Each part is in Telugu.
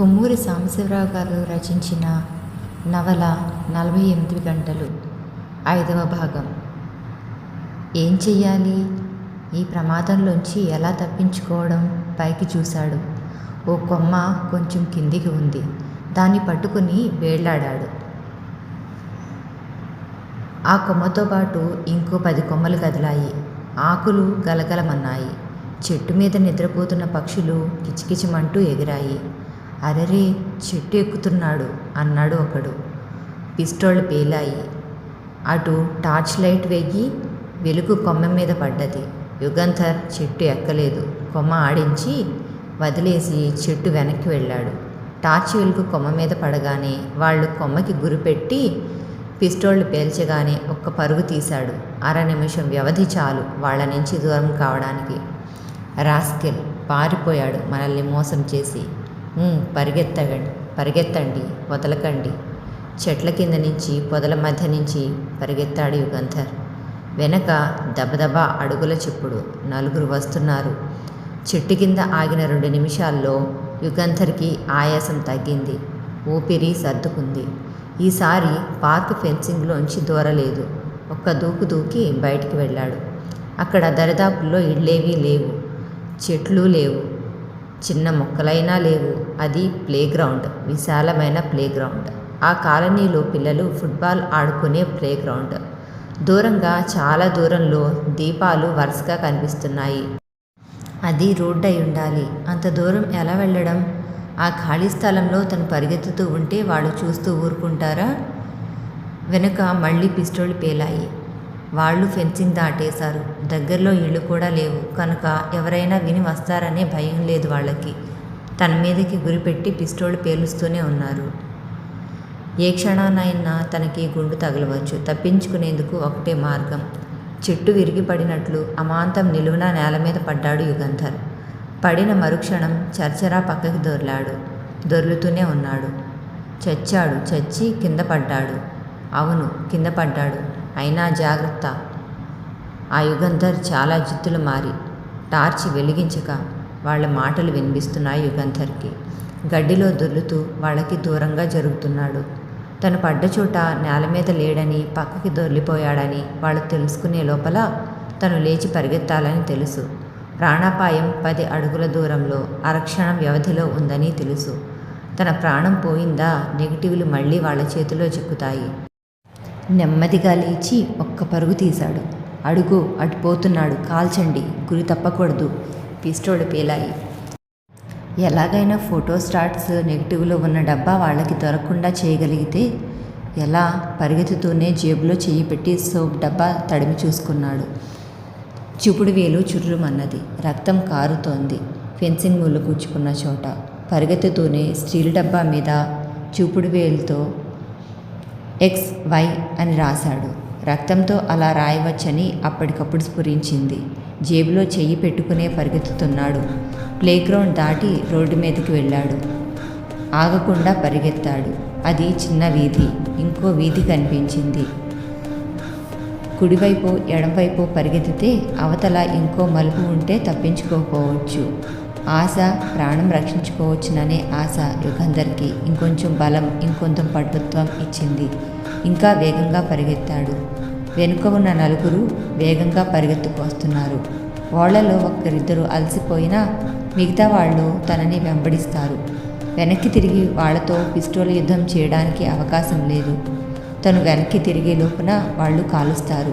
కొమ్మూరి సాంబశివరావు గారు రచించిన నవల 48 గంటలు 5వ భాగం. ఏం చెయ్యాలి? ఈ ప్రమాదంలోంచి ఎలా తప్పించుకోవడం? పైకి చూశాడు. ఓ కొమ్మ కొంచెం కిందికి ఉంది. దాన్ని పట్టుకుని వేళ్లాడాడు. ఆ కొమ్మతో పాటు ఇంకో 10 కొమ్మలు కదిలాయి. ఆకులు గలగలమన్నాయి. చెట్టు మీద నిద్రపోతున్న పక్షులు కిచకిచమంటూ ఎగిరాయి. అరెరే, చెట్టు ఎక్కుతున్నాడు అన్నాడు ఒకడు. పిస్టోళ్ళు పేలాయి. అటు టార్చ్ లైట్ వెయ్యి వెలుగు కొమ్మ మీద పడ్డది. యుగంధర్ చెట్టు ఎక్కలేదు. కొమ్మ ఆడించి వదిలేసి చెట్టు వెనక్కి వెళ్ళాడు. టార్చ్ వెలుగు కొమ్మ మీద పడగానే వాళ్ళు కొమ్మకి గురిపెట్టి పిస్టోళ్ళు పేల్చగానే ఒక్క పరుగు తీశాడు. 1/2 నిమిషం వ్యవధి చాలు వాళ్ళ నుంచి దూరం కావడానికి. రాస్కెల్ పారిపోయాడు మనల్ని మోసం చేసి. పరిగెత్తండి, వదలకండి. చెట్ల కింద నుంచి పొదల మధ్య నుంచి పరిగెత్తాడు యుగంధర్. వెనక దబదబా అడుగుల చెప్పుడు. 4 వస్తున్నారు. చెట్టు కింద ఆగిన 2 నిమిషాల్లో యుగంధర్కి ఆయాసం తగ్గింది. ఊపిరి సర్దుకుంది. ఈసారి పార్క్ ఫెన్సింగ్లోంచి దూరలేదు. ఒక్క దూకు దూకి బయటికి వెళ్ళాడు. అక్కడ దరిదాపుల్లో ఇళ్ళేవీ లేవు, చెట్లు లేవు, చిన్న మొక్కలైనా లేవు. అది ప్లేగ్రౌండ్, విశాలమైన ప్లేగ్రౌండ్. ఆ కాలనీలో పిల్లలు ఫుట్బాల్ ఆడుకునే ప్లేగ్రౌండ్. దూరంగా, చాలా దూరంలో దీపాలు వరుసగా కనిపిస్తున్నాయి. అది రోడ్డు అయి ఉండాలి. అంత దూరం ఎలా వెళ్ళడం? ఆ ఖాళీ స్థలంలో తను పరిగెత్తుతూ ఉంటే వాళ్ళు చూస్తూ ఊరుకుంటారా? వెనుక మళ్ళీ పిస్టోళ్ళు పేలాయి. వాళ్ళు ఫెన్సింగ్ దాటేశారు. దగ్గరలో ఇళ్ళు కూడా లేవు కనుక ఎవరైనా విని వస్తారనే భయం లేదు వాళ్ళకి. తన మీదకి గురిపెట్టి పిస్టోళ్ళు పేలుస్తూనే ఉన్నారు. ఏ క్షణానైనా తనకి గుండు తగలవచ్చు. తప్పించుకునేందుకు ఒకటే మార్గం. చెట్టు విరిగిపడినట్లు అమాంతం నిలువున నేల మీద పడ్డాడు యుగంధర్. పడిన మరుక్షణం చర్చరా పక్కకి దొర్లుతూనే ఉన్నాడు. చచ్చి కింద పడ్డాడు. అవును, కింద పడ్డాడు. అయినా జాగ్రత్త. ఆ యుగంధర్ చాలా జిత్తులు మారి టార్చి వెలిగించక వాళ్ళ మాటలు వినిపిస్తున్నాయి యుగంధర్కి. గడ్డిలో దొర్లుతూ వాళ్ళకి దూరంగా జరుగుతున్నాడు. తను పడ్డ చోట నేల మీద లేడని, పక్కకి దొర్లిపోయాడని వాళ్ళు తెలుసుకునే లోపల తను లేచి పరిగెత్తాలని తెలుసు. ప్రాణాపాయం 10 అడుగుల దూరంలో, అరక్షణం వ్యవధిలో ఉందని తెలుసు. తన ప్రాణం పోయిందా, నెగిటివ్లు మళ్ళీ వాళ్ళ చేతిలో చిక్కుతాయి. నెమ్మదిగా లేచి ఒక్క పరుగు తీశాడు. అడుగు, అటు పోతున్నాడు, కాల్చండి, గురి తప్పకూడదు. పిస్టోళ్ళు పేలాయి. ఎలాగైనా ఫోటో స్టాట్స్ నెగిటివ్లో ఉన్న డబ్బా వాళ్ళకి దొరకకుండా చేయగలిగితే ఎలా? పరిగెత్తుతూనే జేబులో చెయ్యి పెట్టి సోప్ డబ్బా తడిమి చూసుకున్నాడు. చూపుడు వేలు చుర్రుమన్నది. రక్తం కారుతోంది ఫెన్సింగ్ ముళ్ళు కూర్చుకున్న చోట. పరిగెత్తుతూనే స్టీల్ డబ్బా మీద చూపుడు వేలుతో XY అని రాశాడు. రక్తంతో అలా రాయవచ్చని అప్పటికప్పుడు స్ఫురించింది. జేబులో చెయ్యి పెట్టుకునే పరిగెత్తుతున్నాడు. ప్లేగ్రౌండ్ దాటి రోడ్డు మీదకి వెళ్ళాడు. ఆగకుండా పరిగెత్తాడు. అది చిన్న వీధి. ఇంకో వీధి కనిపించింది. కుడివైపు ఎడంవైపు పరిగెత్తితే అవతల ఇంకో మలుపు ఉంటే తప్పించుకోకపోవచ్చు. ఆశ ప్రాణం రక్షించుకోవచ్చుననే ఆశ యుగంధర్కి ఇంకొంచెం బలం, ఇంకొంచెం పటుత్వం ఇచ్చింది. ఇంకా వేగంగా పరిగెత్తాడు. వెనుక ఉన్న 4 వేగంగా పరిగెత్తుకొస్తున్నారు. వాళ్లలో ఒకరిద్దరు అలసిపోయినా మిగతా వాళ్ళు తనని వెంబడిస్తారు. వెనక్కి తిరిగి వాళ్లతో పిస్టోల్ యుద్ధం చేయడానికి అవకాశం లేదు. తను వెనక్కి తిరిగే లోపున వాళ్ళు కాలుస్తారు.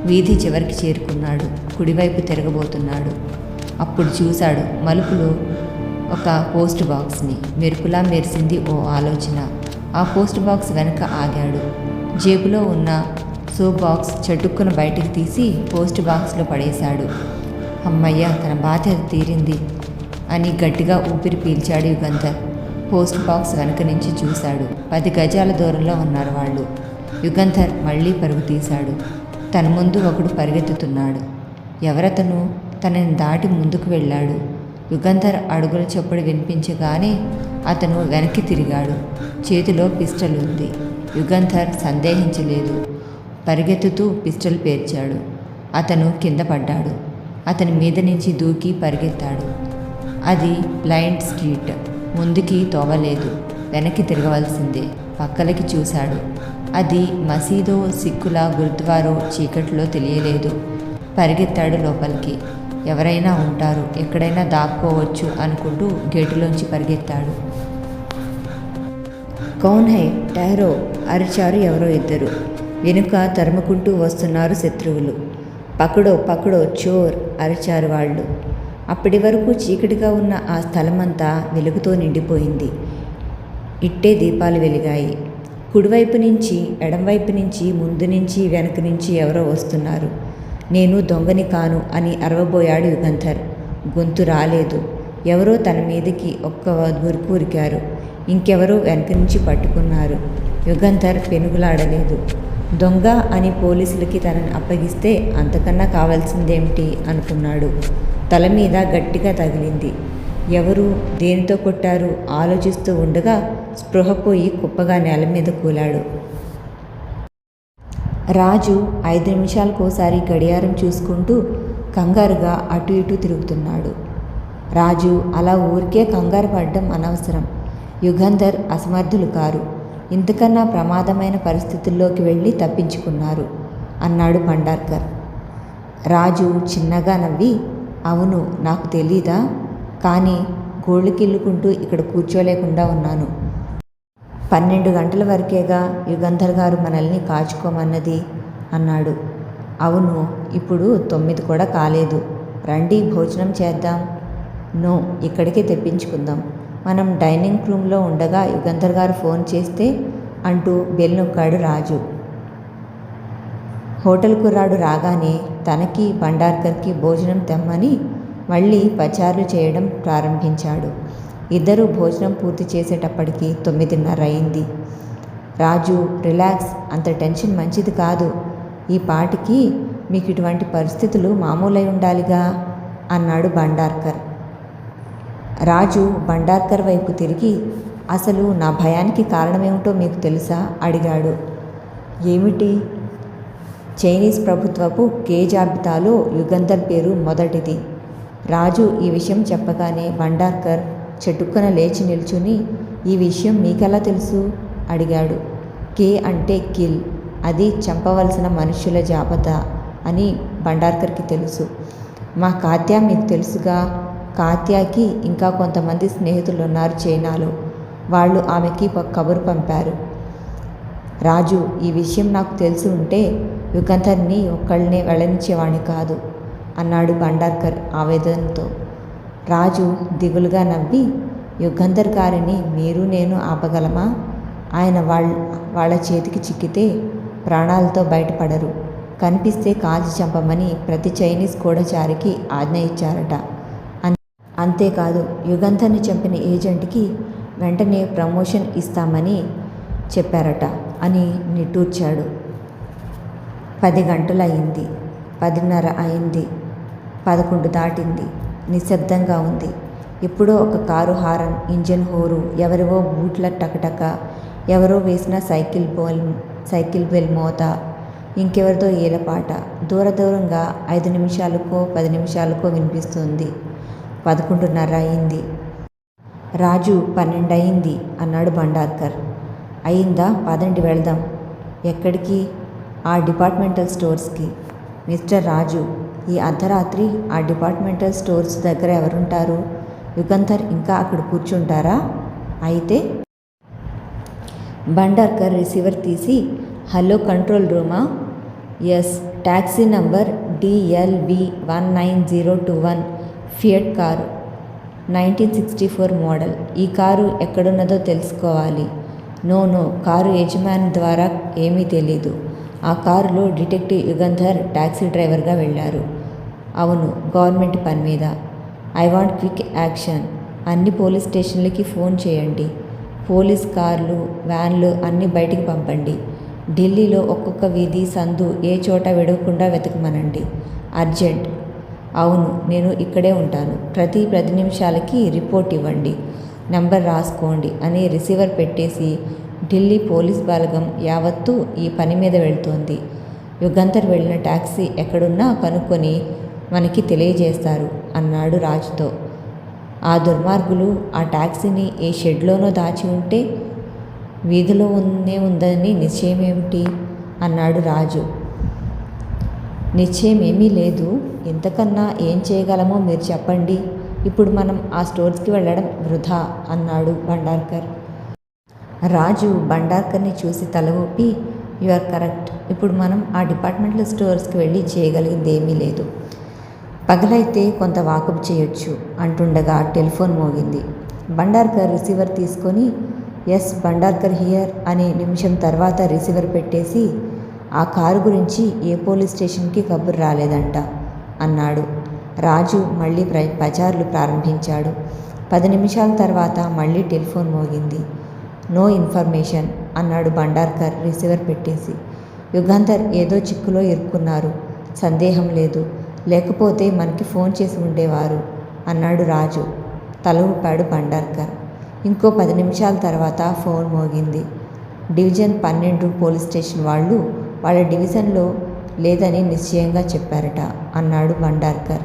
వీధి చివరికి చేరుకున్నాడు. కుడివైపు తిరగబోతున్నాడు. అప్పుడు చూశాడు మలుపులో ఒక పోస్ట్ బాక్స్ని. మెరుపులా మెరిసింది ఓ ఆలోచన. ఆ పోస్ట్ బాక్స్ వెనక ఆగాడు. జేబులో ఉన్న సోప్ బాక్స్ చటుక్కున బయటికి తీసి పోస్ట్ బాక్స్లో పడేశాడు. అమ్మయ్య, తన బాధ్యత తీరింది అని గట్టిగా ఊపిరి పీల్చాడు యుగంధర్. పోస్ట్ బాక్స్ వెనక నుంచి చూశాడు. 10 గజాల దూరంలో ఉన్నారు వాళ్ళు. యుగంధర్ మళ్ళీ పరుగు తీశాడు. తన ముందు ఒకడు పరిగెత్తుతున్నాడు. ఎవరతను? తనని దాటి ముందుకు వెళ్ళాడు. యుగంధర్ అడుగుల చప్పుడు వినిపించగానే అతను వెనక్కి తిరిగాడు. చేతిలో పిస్టల్ ఉంది. యుగంధర్ సందేహించలేదు. పరిగెత్తుతూ పిస్టల్ పేర్చాడు. అతను కింద పడ్డాడు. అతని మీద నుంచి దూకి పరిగెత్తాడు. అది బ్లైండ్ స్ట్రీట్. ముందుకి తోవలేదు, వెనక్కి తిరగవలసిందే. పక్కలకి చూశాడు. అది మసీదో సిక్కుల గురుద్వారో చీకట్లో తెలియలేదు. పరిగెత్తాడు లోపలికి. ఎవరైనా ఉంటారు, ఎక్కడైనా దాక్కోవచ్చు అనుకుంటూ గేటులోంచి పరిగెత్తాడు. కౌన్ హై, టహరో అరిచారు ఎవరో ఇద్దరు. వెనుక తరుముకుంటూ వస్తున్నారు శత్రువులు. పకడో పకడో చోర్ అరిచారు వాళ్ళు. అప్పటి వరకు చీకటిగా ఉన్న ఆ స్థలమంతా వెలుగుతో నిండిపోయింది. ఇట్టే దీపాలు వెలిగాయి. కుడివైపు నుంచి, ఎడంవైపు నుంచి, ముందు నుంచి, వెనక నుంచి ఎవరో వస్తున్నారు. నేను దొంగని కాను అని అరవబోయాడు యుగంధర్. గొంతు రాలేదు. ఎవరో తన మీదకి ఒక్క ఉరుకు ఉరికారు. ఇంకెవరో వెనక నుంచి పట్టుకున్నారు. యుగంధర్ పెనుగులాడలేదు. దొంగ అని పోలీసులకి తనని అప్పగిస్తే అంతకన్నా కావాల్సిందేమిటి అనుకున్నాడు. తల మీద గట్టిగా తగిలింది. ఎవరు, దేనితో కొట్టారు ఆలోచిస్తూ ఉండగా స్పృహ పోయి కుప్పగా నేల మీద కూలాడు. రాజు 5 నిమిషాలకోసారి గడియారం చూసుకుంటూ కంగారుగా అటు ఇటు తిరుగుతున్నాడు. రాజు అలా ఊరికే కంగారు పడడం అనవసరం. యుగంధర్ అసమర్థులు కారు. ఇంతకన్నా ప్రమాదమైన పరిస్థితుల్లోకి వెళ్ళి తప్పించుకున్నారు అన్నాడు భండార్కర్. రాజు చిన్నగా నవ్వి, అవును, నాకు తెలీదా, కానీ గోళ్ళకిల్లుకుంటూ ఇక్కడ కూర్చోలేకుండా ఉన్నాను. 12 గంటల వరకేగా యుగంధర్ గారు మనల్ని కాచుకోమన్నది అన్నాడు. అవును, ఇప్పుడు 9 కూడా కాలేదు. రండి, భోజనం చేద్దాం. నో, ఇక్కడికే తెప్పించుకుందాం. మనం డైనింగ్ రూమ్లో ఉండగా యుగంధర్ గారు ఫోన్ చేస్తే అంటూ బెల్ నొక్కాడు రాజు. హోటల్ కుర్రాడు రాగానే తనకి భండార్కర్కి భోజనం తెమ్మని మళ్ళీ పచారులు చేయడం ప్రారంభించాడు. ఇద్దరూ భోజనం పూర్తి చేసేటప్పటికి 9:30 అయింది. రాజు, రిలాక్స్, అంత టెన్షన్ మంచిది కాదు. ఈ పాటికి మీకు ఇటువంటి పరిస్థితులు మామూలై ఉండాలిగా అన్నాడు భండార్కర్. రాజు భండార్కర్ వైపు తిరిగి, అసలు నా భయానికి కారణమేమిటో మీకు తెలుసా అడిగాడు. ఏమిటి? చైనీస్ ప్రభుత్వపు కే జాబితాలో యుగంధర్ పేరు మొదటిది. రాజు ఈ విషయం చెప్పగానే భండార్కర్ చటుక్కున లేచి నిల్చుని, ఈ విషయం మీకెలా తెలుసు అడిగాడు. కే అంటే కిల్, అది చంపవలసిన మనుష్యుల జాబితా అని భండార్కర్కి తెలుసు. మా కాత్య మీకు తెలుసుగా. కాత్యాకి ఇంకా కొంతమంది స్నేహితులు ఉన్నారు చైనాలో. వాళ్ళు ఆమెకి కబురు పంపారు. రాజు, ఈ విషయం నాకు తెలిసి ఉంటే యుగంధర్ని ఒక్కళ్ళనే వెళ్ళనిచ్చేవాణ్ణి కాదు అన్నాడు భండార్కర్ ఆవేదనతో. రాజు దిగులుగా నవ్వి, యుగంధర్ గారిని మీరు నేను ఆపగలమా? ఆయన వాళ్ళ చేతికి చిక్కితే ప్రాణాలతో బయటపడరు. కనిపిస్తే కాల్చి చంపమని ప్రతి చైనీస్ గూఢచారికి ఆజ్ఞ ఇచ్చారట. అంతేకాదు, యుగంధర్ని చంపిన ఏజెంట్కి వెంటనే ప్రమోషన్ ఇస్తామని చెప్పారట అని నిట్టూర్చాడు. 10 గంటలు అయింది. 10:30 అయింది. 11 దాటింది. నిశ్శబ్దంగా ఉంది. ఎప్పుడో ఒక కారు హారన్, ఇంజన్ హోరు, ఎవరివో బూట్ల టకటక, ఎవరో వేసిన సైకిల్ బెల్ మోత, ఇంకెవరిదో ఏలపాట దూరంగా 5 నిమిషాలకో 10 నిమిషాలకో వినిపిస్తుంది. 11:30 అయింది. రాజు, 12 అయింది అన్నాడు భండార్కర్. అయిందా? పదండి వెళదాం. ఎక్కడికి? ఆ డిపార్ట్మెంటల్ స్టోర్స్కి. మిస్టర్ రాజు, ఈ అర్ధరాత్రి ఆ డిపార్ట్మెంటల్ స్టోర్స్ దగ్గర ఎవరుంటారు? యుగంధర్ ఇంకా అక్కడ కూర్చుంటారా? అయితే భండార్కర్ రిసీవర్ తీసి, హలో, కంట్రోల్ రూమా? Yes, taxi number DLB 19021, Fiat car, 1964 model. ఈ కారు ఎక్కడున్నదో తెలుసుకోవాలి. నో, కారు యజమాని ద్వారా ఏమీ తెలీదు. ఆ కారులో డిటెక్టివ్ యుగంధర్ టాక్సీ డ్రైవర్గా వెళ్ళారు. అవును, గవర్నమెంట్ పని మీద. I want quick action. అన్ని పోలీస్ స్టేషన్లకి ఫోన్ చేయండి. పోలీస్ కార్లు, వ్యాన్లు అన్నీ బయటికి పంపండి. ఢిల్లీలో ఒక్కొక్క వీధి, సందు ఏ చోట విడవకుండా వెతకమనండి. అర్జెంట్. అవును, నేను ఇక్కడే ఉంటాను. ప్రతి 10 నిమిషాలకి రిపోర్ట్ ఇవ్వండి. నెంబర్ రాసుకోండి అని రిసీవర్ పెట్టేసి ఢిల్లీ పోలీస్ బలగం యావత్తు ఈ పని మీద వెళ్తోంది. యుగంధర్ వెళ్ళిన టాక్సీ ఎక్కడున్నా కనుక్కొని మనకి తెలియజేస్తారు అన్నాడు రాజుతో. ఆ దుర్మార్గులు ఆ టాక్సీని ఏ షెడ్లోనో దాచి ఉంటే వీధిలో ఉందని నిశ్చయమేమిటి అన్నాడు రాజు. నిశ్చయమేమీ లేదు. ఇంతకన్నా ఏం చేయగలమో మీరు చెప్పండి. ఇప్పుడు మనం ఆ స్టోర్స్కి వెళ్ళడం వృధా అన్నాడు భండార్కర్. రాజు భండార్కర్ని చూసి తల ఊపి, యు ఆర్ కరెక్ట్. ఇప్పుడు మనం ఆ డిపార్ట్మెంటల్ స్టోర్స్కి వెళ్ళి చేయగలిగింది ఏమీ లేదు. పగలైతే కొంత వాకప్ చేయొచ్చు అంటుండగా టెలిఫోన్ మోగింది. భండార్కర్ రిసీవర్ తీసుకొని ఎస్ భండార్కర్ హియర్ అని నిమిషం తర్వాత రిసీవర్ పెట్టేసి, ఆ కారు గురించి ఏ పోలీస్ స్టేషన్కి కబురు రాలేదంట అన్నాడు. రాజు మళ్ళీ పచార్లు ప్రారంభించాడు. 10 నిమిషాల తర్వాత మళ్ళీ టెలిఫోన్ మోగింది. నో ఇన్ఫర్మేషన్ అన్నాడు భండార్కర్ రిసీవర్ పెట్టేసి. యుగంధర్ ఏదో చిక్కులో ఇరుక్కున్నారు, సందేహం లేదు. లేకపోతే మనకి ఫోన్ చేసి ఉండేవారు అన్నాడు రాజు. తల ఊపాడు భండార్కర్. ఇంకో 10 నిమిషాల తర్వాత ఫోన్ మోగింది. డివిజన్ 12 పోలీస్ స్టేషన్ వాళ్ళు వాళ్ళ డివిజన్లో లేదని నిశ్చయంగా చెప్పారట అన్నాడు భండార్కర్.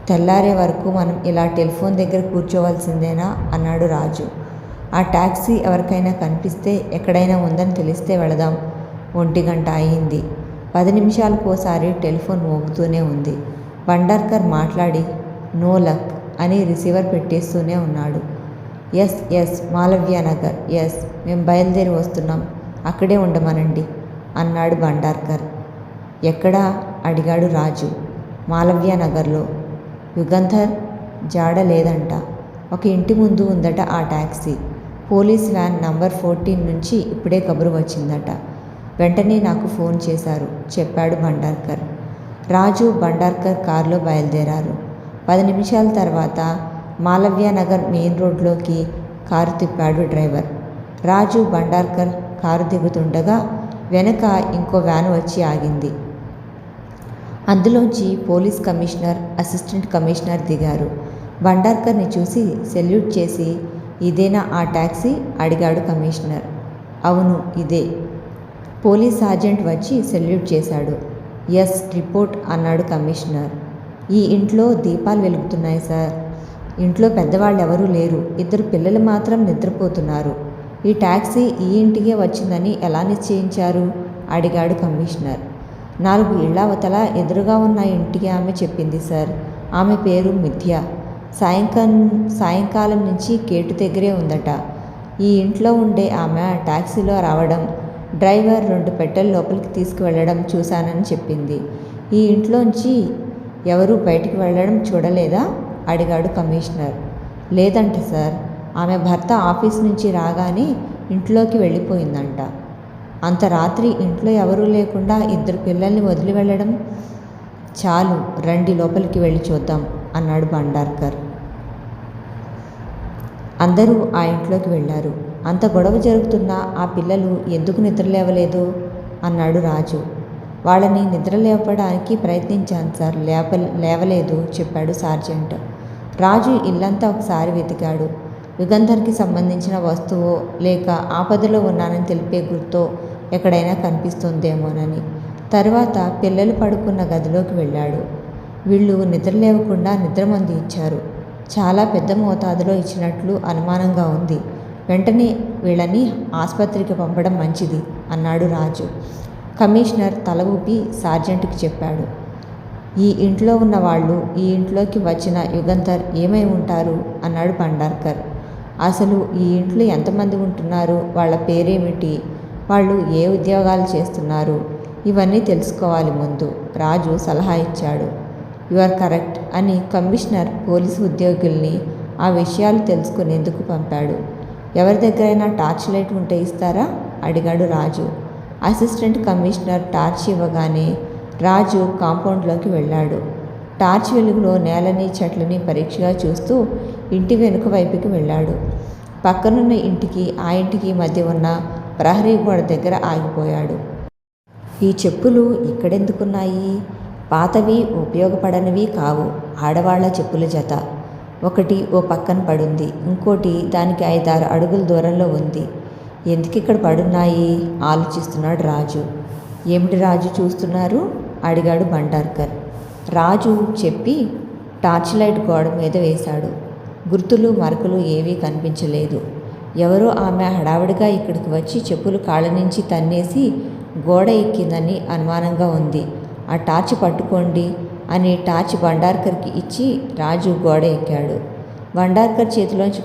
తెల్లారే వరకు మనం ఇలా టెలిఫోన్ దగ్గర కూర్చోవలసిందేనా అన్నాడు రాజు. ఆ టాక్సీ ఎవరికైనా కనిపిస్తే ఎక్కడైనా ఉందని తెలిస్తే వెళదాం. 1 గంట అయింది. 10 నిమిషాలకోసారి టెలిఫోన్ మోగుతూనే ఉంది. భండార్కర్ మాట్లాడి నో లక్ అని రిసీవర్ పెట్టేస్తూనే ఉన్నాడు. ఎస్ మాలవ్యనగర్, ఎస్ మేము బయలుదేరి వస్తున్నాం, అక్కడే ఉండమనండి అన్నాడు భండార్కర్. ఎక్కడా అడిగాడు రాజు. మాలవ్యనగర్లో. యుగంధర్ జాడ లేదంట. ఒక ఇంటి ముందు ఉందట ఆ టాక్సీ. పోలీస్ వ్యాన్ నంబర్ 14 నుంచి ఇప్పుడే కబురు వచ్చిందట. వెంటనే నాకు ఫోన్ చేశారు చెప్పాడు భండార్కర్. రాజు భండార్కర్ కారులో బయలుదేరారు. 10 నిమిషాల తర్వాత మాలవ్యనగర్ మెయిన్ రోడ్లోకి కారు తిప్పాడు డ్రైవర్. రాజు భండార్కర్ కారు దిగుతుండగా వెనక ఇంకో వ్యాన్ వచ్చి ఆగింది. అందులోంచి పోలీస్ కమిషనర్, అసిస్టెంట్ కమిషనర్ దిగారు. భండార్కర్ని చూసి సెల్యూట్ చేసి ఇదేనా ఆ టాక్సీ అడిగాడు కమిషనర్. అవును ఇదే. పోలీస్ సార్జెంట్ వచ్చి సెల్యూట్ చేశాడు. ఎస్ రిపోర్ట్ అన్నాడు కమిషనర్. ఈ ఇంట్లో దీపాలు వెలుగుతున్నాయి సార్. ఇంట్లో పెద్దవాళ్ళు ఎవరూ లేరు. 2 పిల్లలు మాత్రం నిద్రపోతున్నారు. ఈ టాక్సీ ఈ ఇంటికే వచ్చిందని ఎలా నిశ్చయించారు అడిగాడు కమిషనర్. 4 ఇళ్ల అవతల ఎదురుగా ఉన్న ఇంటికి ఆమె చెప్పింది సార్. ఆమె పేరు మిథ్య. సాయంకాలం నుంచి గేటు దగ్గరే ఉందట. ఈ ఇంట్లో ఉండే ఆమె టాక్సీలో రావడం, డ్రైవర్ 2 పెట్టెలు లోపలికి తీసుకువెళ్ళడం చూశానని చెప్పింది. ఈ ఇంట్లోంచి ఎవరూ బయటికి వెళ్ళడం చూడలేదా అడిగాడు కమిషనర్. లేదంట సార్. ఆమె భర్త ఆఫీస్ నుంచి రాగానే ఇంట్లోకి వెళ్ళిపోయిందంట. అంత రాత్రి ఇంట్లో ఎవరూ లేకుండా 2 పిల్లల్ని వదిలి వెళ్ళడం? చాలు రండి లోపలికి వెళ్ళి చూద్దాం అన్నాడు భండార్కర్. అందరూ ఆ ఇంట్లోకి వెళ్ళారు. అంత గొడవ జరుగుతున్నా ఆ పిల్లలు ఎందుకు నిద్రలేవలేదు అన్నాడు రాజు. వాళ్ళని నిద్రలేపడానికి ప్రయత్నించాను సార్, లేవలేదు చెప్పాడు సార్జెంట్. రాజు ఇల్లంతా ఒకసారి వెతికాడు. యుగంధర్కి సంబంధించిన వస్తువో లేక ఆపదలో ఉన్నానని తెలిపే గుర్తో ఎక్కడైనా కనిపిస్తుందేమోనని. తర్వాత పిల్లలు పడుకున్న గదిలోకి వెళ్ళాడు. వీళ్ళు నిద్రలేవకుండా నిద్రమందు ఇచ్చారు. చాలా పెద్ద మోతాదులో ఇచ్చినట్లు అనుమానంగా ఉంది. వెంటనే వీళ్ళని ఆసుపత్రికి పంపడం మంచిది అన్నాడు రాజు. కమిషనర్ తల ఊపి సార్జెంట్కి చెప్పాడు. ఈ ఇంట్లో ఉన్న వాళ్ళు ఈ ఇంట్లోకి వచ్చిన యుగంధర్ ఏమై ఉంటారు అన్నాడు భండార్కర్. అసలు ఈ ఇంట్లో ఎంతమంది ఉంటున్నారు, వాళ్ళ పేరేమిటి, వాళ్ళు ఏ ఉద్యోగాలు చేస్తున్నారు, ఇవన్నీ తెలుసుకోవాలి ముందు రాజు సలహా ఇచ్చాడు. యు ఆర్ కరెక్ట్ అని కమిషనర్ పోలీసు ఉద్యోగుల్ని ఆ విషయాలు తెలుసుకునేందుకు పంపాడు. ఎవరి దగ్గరైనా టార్చ్ లైట్ ఉంటే ఇస్తారా అడిగాడు రాజు. అసిస్టెంట్ కమిషనర్ టార్చ్ ఇవ్వగానే రాజు కాంపౌండ్లోకి వెళ్ళాడు. టార్చ్ వెలుగులో నేలని చెట్లని పరీక్షగా చూస్తూ ఇంటి వెనుక వైపుకి వెళ్ళాడు. పక్కనున్న ఇంటికి ఆ ఇంటికి మధ్య ఉన్న ప్రహరీ గోడ దగ్గర ఆగిపోయాడు. ఈ చెప్పులు ఇక్కడెందుకున్నాయి? పాతవి, ఉపయోగపడనివి కావు. ఆడవాళ్ల చెప్పుల జత. ఒకటి ఓ పక్కన పడుంది, ఇంకోటి దానికి 5-6 అడుగుల దూరంలో ఉంది. ఎందుకిక్కడ పడున్నాయి ఆలోచిస్తున్నాడు రాజు. ఏమిటి రాజు చూస్తున్నారు అడిగాడు భండార్కర్. రాజు చెప్పి టార్చ్ లైట్ గోడ మీద వేశాడు. గుర్తులు మరకలు ఏవీ కనిపించలేదు. ఎవరో ఆమె హడావిడిగా ఇక్కడికి వచ్చి చెప్పులు కాళ్ళ నుంచి తన్నేసి గోడ ఎక్కిందని అనుమానంగా ఉంది. ఆ టార్చ్ పట్టుకోండి అని టార్చ్ భండార్కర్కి ఇచ్చి రాజు గోడ ఎక్కాడు. భండార్కర్ చేతిలోంచి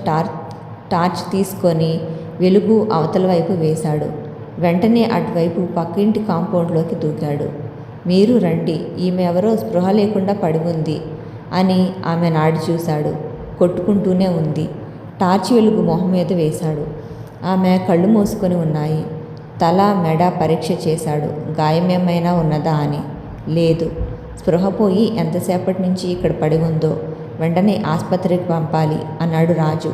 టార్చ్ తీసుకొని వెలుగు అవతల వైపు వేశాడు. వెంటనే అటువైపు పక్కింటి కాంపౌండ్లోకి దూకాడు. మీరు రండి, ఈమె ఎవరో స్పృహ లేకుండా పడి ఉంది అని ఆమె నాడి చూశాడు. కొట్టుకుంటూనే ఉంది. టార్చ్ వెలుగు మొహం మీద వేశాడు. ఆమె కళ్ళు మూసుకొని ఉన్నాయి. తల మెడ పరీక్ష చేశాడు. గాయమేమైనా ఉన్నదా అని. లేదు. స్పృహ పోయి ఎంతసేపటి నుంచి ఇక్కడ పడి ఉందో. వెంటనే ఆసుపత్రికి పంపాలి అన్నాడు రాజు.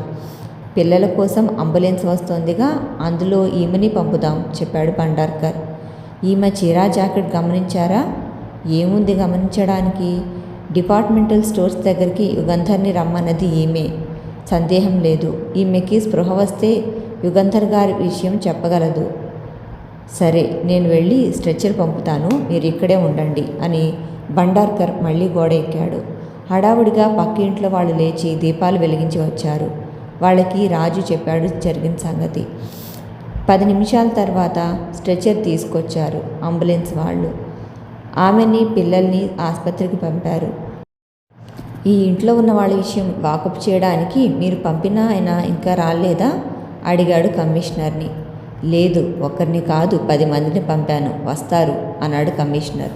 పిల్లల కోసం అంబులెన్స్ వస్తోందిగా, అందులో ఈమెని పంపుదాం చెప్పాడు భండార్కర్. ఈమె చీరా జాకెట్ గమనించారా? ఏముంది గమనించడానికి? డిపార్ట్మెంటల్ స్టోర్స్ దగ్గరికి యుగంధర్ని రమ్మన్నది ఈమె. సందేహం లేదు. ఈమెకి స్పృహ వస్తే యుగంధర్ గారి విషయం చెప్పగలదు. సరే, నేను వెళ్ళి స్ట్రెచ్చర్ పంపుతాను, మీరు ఇక్కడే ఉండండి అని భండార్కర్ మళ్ళీ గోడ ఎక్కాడు. హడావుడిగా పక్క ఇంట్లో వాళ్ళు లేచి దీపాలు వెలిగించి వచ్చారు. వాళ్ళకి రాజు చెప్పాడు జరిగిన సంగతి. 10 నిమిషాల తర్వాత స్ట్రెచ్చర్ తీసుకొచ్చారు అంబులెన్స్ వాళ్ళు. ఆమెని పిల్లల్ని ఆసుపత్రికి పంపారు. ఈ ఇంట్లో ఉన్న వాళ్ళ విషయం వాకప్ చేయడానికి మీరు పంపిన ఆయన ఇంకా రాలేదా అడిగాడు కమిషనర్ని. లేదు, ఒక్కరిని కాదు 10 మందిని పంపాను, వస్తారు అన్నాడు కమిషనర్.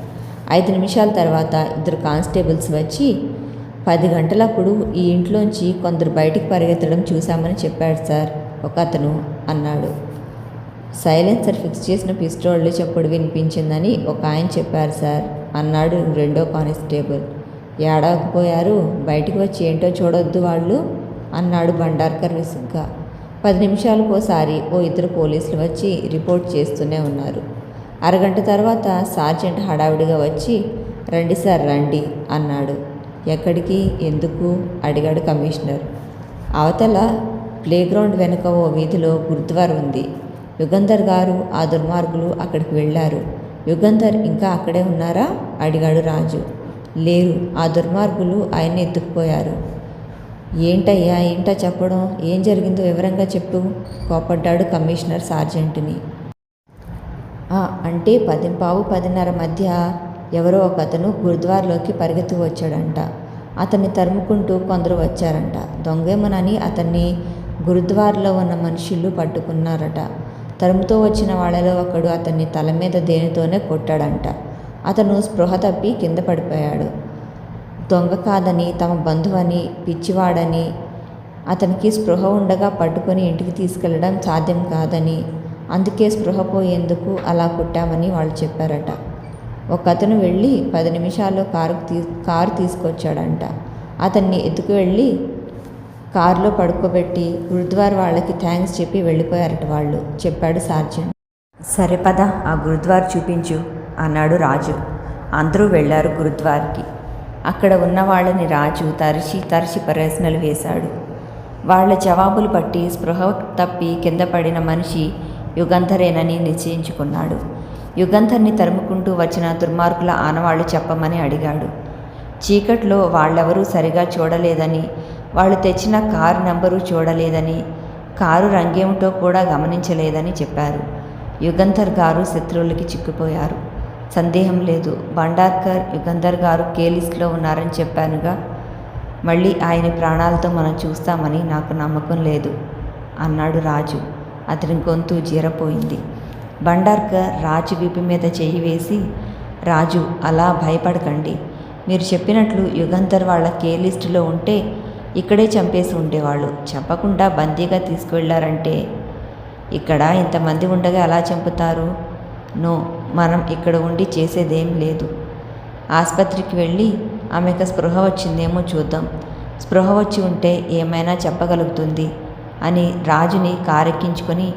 5 నిమిషాల తర్వాత 2 కానిస్టేబుల్స్ వచ్చి 10 గంటలప్పుడు ఈ ఇంట్లోంచి కొందరు బయటికి పరిగెత్తడం చూశామని చెప్పాడు సార్ ఒక అతను అన్నాడు. సైలెన్సర్ ఫిక్స్ చేసిన పిస్టోళ్ళు చప్పుడు వినిపించిందని ఒక ఆయన చెప్పారు సార్ అన్నాడు రెండో కానిస్టేబుల్. ఏడవకపోయారు, బయటికి వచ్చి ఏంటో చూడొద్దు వాళ్ళు అన్నాడు భండార్కర్ విసుగ్గా. 10 నిమిషాలకోసారి ఓ 2 పోలీసులు వచ్చి రిపోర్ట్ చేస్తూనే ఉన్నారు. అరగంట తర్వాత సార్జెంట్ హడావిడిగా వచ్చి రండి సార్ రండి అన్నాడు. ఎక్కడికి, ఎందుకు అడిగాడు కమిషనర్. అవతల ప్లేగ్రౌండ్ వెనుక ఓ వీధిలో గురుద్వార్ ఉంది. యుగంధర్ గారు ఆ దుర్మార్గులు అక్కడికి వెళ్ళారు. యుగంధర్ ఇంకా అక్కడే ఉన్నారా అడిగాడు రాజు. లేరు, ఆ దుర్మార్గులు ఆయన్ని ఎత్తుకుపోయారు. ఏంటయ్యా ఏంటా చెప్పడం, ఏం జరిగిందో వివరంగా చెప్పు కోపడ్డాడు కమిషనర్ సార్జెంట్ని. అంటే 10:15 మధ్య ఎవరో ఒక అతను గురుద్వార్లోకి పరిగెత్తుకు వచ్చాడంట. అతన్ని తరుముకుంటూ కొందరు వచ్చారంట. దొంగేమోనని అతన్ని గురుద్వార్లో ఉన్న మనుషులు పట్టుకున్నారట. తరుముతో వచ్చిన వాళ్ళలో ఒకడు అతన్ని తల మీద దేనితోనే కొట్టాడంట. అతను స్పృహ తప్పి కింద పడిపోయాడు. దొంగ కాదని, తమ బంధువని, పిచ్చివాడని, అతనికి స్పృహ ఉండగా పట్టుకొని ఇంటికి తీసుకెళ్లడం సాధ్యం కాదని, అందుకే స్పృహ పోయేందుకు అలా కుట్టామని వాళ్ళు చెప్పారట. ఒక అతను వెళ్ళి 10 నిమిషాల్లో కారు తీసుకొచ్చాడంట. అతన్ని ఎత్తుకు వెళ్ళి కారులో పడుకోబెట్టి గురుద్వార్ వాళ్ళకి థ్యాంక్స్ చెప్పి వెళ్ళిపోయారట వాళ్ళు చెప్పాడు సార్జెంట్. సరే పద, ఆ గురుద్వార్ చూపించు అన్నాడు రాజు. అందరూ వెళ్ళారు గురుద్వార్కి. అక్కడ ఉన్న వాళ్ళని రాజు తరచి ప్రశ్నలు వేశాడు. వాళ్ళ జవాబులు బట్టి స్పృహ తప్పి కింద పడిన మనిషి యుగంధరేనని నిశ్చయించుకున్నాడు. యుగంధర్ని తరుముకుంటూ వచ్చిన దుర్మార్గుల ఆనవాళ్లు చెప్పమని అడిగాడు. చీకట్లో వాళ్ళెవరూ సరిగా చూడలేదని, వాళ్ళు తెచ్చిన కారు నంబరు చూడలేదని, కారు రంగేమిటో కూడా గమనించలేదని చెప్పారు. యుగంధర్ గారు శత్రువులకి చిక్కిపోయారు. సందేహం లేదు, భండార్కర్ యుగంధర్ గారు కేలిస్ట్లో ఉన్నారని చెప్పానుగా. మళ్ళీ ఆయన ప్రాణాలతో మనం చూస్తామని నాకు నమ్మకం లేదు అన్నాడు రాజు. అతని గొంతు జీరపోయింది. భండార్కర్ రాజు వీపు మీద చెయ్యి వేసి, రాజు అలా భయపడకండి. మీరు చెప్పినట్లు యుగంధర్ వాళ్ళ కేలిస్టులో ఉంటే ఇక్కడే చంపేసి ఉండేవాళ్ళు. చెప్పకుండా బందీగా తీసుకువెళ్ళారంటే ఇక్కడ ఇంతమంది ఉండగా ఎలా చంపుతారు? నో, మనం ఇక్కడ ఉండి చేసేదేం లేదు. ఆసుపత్రికి వెళ్ళి ఆమెకు స్పృహ వచ్చిందేమో చూద్దాం. స్పృహ వచ్చి ఉంటే ఏమైనా చెప్పగలుగుతుంది అని రాజుని కారెక్కించుకొని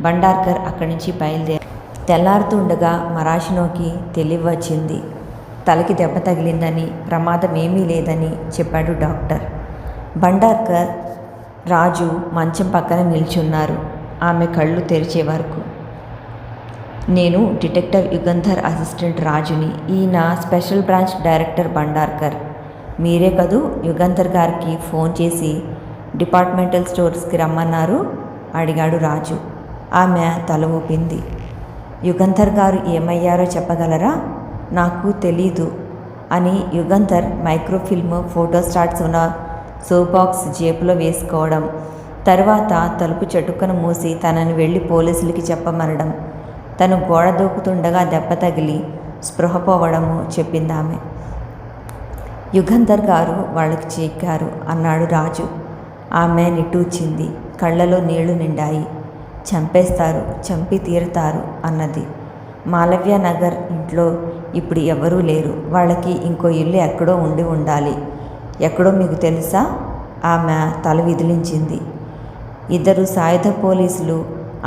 భండార్కర్ అక్కడి నుంచి బయలుదేరి. తెల్లారుతుండగా మరాషినోకి తెలివి వచ్చింది. తలకి దెబ్బ తగిలిందని, ప్రమాదం ఏమీ లేదని చెప్పాడు డాక్టర్. భండార్కర్ రాజు మంచం పక్కన నిల్చున్నారు. ఆమె కళ్ళు తెరిచే వరకు. నేను డిటెక్టివ్ యుగంధర్ అసిస్టెంట్ రాజుని. ఈయన స్పెషల్ బ్రాంచ్ డైరెక్టర్ భండార్కర్. మీరే కదూ యుగంధర్ గారికి ఫోన్ చేసి డిపార్ట్మెంటల్ స్టోర్స్కి రమ్మన్నారు అడిగాడు రాజు. ఆమె తల ఊపింది. యుగంధర్ గారు ఏమయ్యారో చెప్పగలరా? నాకు తెలీదు అని యుగంధర్ మైక్రోఫిల్మ్ ఫోటోస్టాట్స్ ఉన్న సో బాక్స్ జేబులో వేసుకోవడం, తర్వాత తలుపు చటుక్కన మూసి తనని వెళ్ళి పోలీసులకి చెప్పమనడం, తను గోడ దూకుతుండగా దెబ్బ తగిలి స్పృహ పోవడము చెప్పిందామె. యుగంధర్ గారు వాళ్ళకి చిక్కారు అన్నాడు రాజు. ఆమె నిట్టూచింది. కళ్ళలో నీళ్లు నిండాయి. చంపేస్తారు, చంపి తీరుతారు అన్నది. మాలవ్య నగర్ ఇంట్లో ఇప్పుడు ఎవరూ లేరు. వాళ్ళకి ఇంకో ఇల్లు ఎక్కడో ఉండి ఉండాలి. ఎక్కడో మీకు తెలుసా? ఆమె తల విదిలించింది. 2 సాయుధ పోలీసులు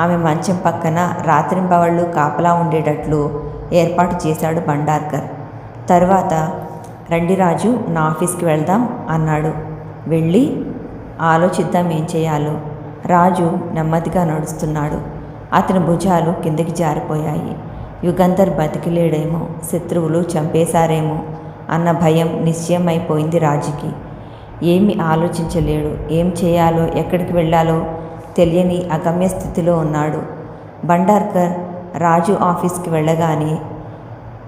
ఆమె మంచం పక్కన రాత్రింబవళ్ళు కాపలా ఉండేటట్లు ఏర్పాటు చేశాడు భండార్కర్. తర్వాత రండి రాజు, నా ఆఫీస్కి వెళ్దాం అన్నాడు. వెళ్ళి ఆలోచిద్దాం ఏం చేయాలో. రాజు నెమ్మదిగా నడుస్తున్నాడు. అతని భుజాలు కిందకి జారిపోయాయి. యుగంధర్ బతికిలేడేమో, శత్రువులు చంపేశారేమో అన్న భయం నిశ్చయమైపోయింది రాజుకి. ఏమి ఆలోచించలేడు. ఏం చేయాలో, ఎక్కడికి వెళ్ళాలో తెలియని అగమ్య స్థితిలో ఉన్నాడు. భండార్కర్ రాజు ఆఫీస్కి వెళ్ళగానే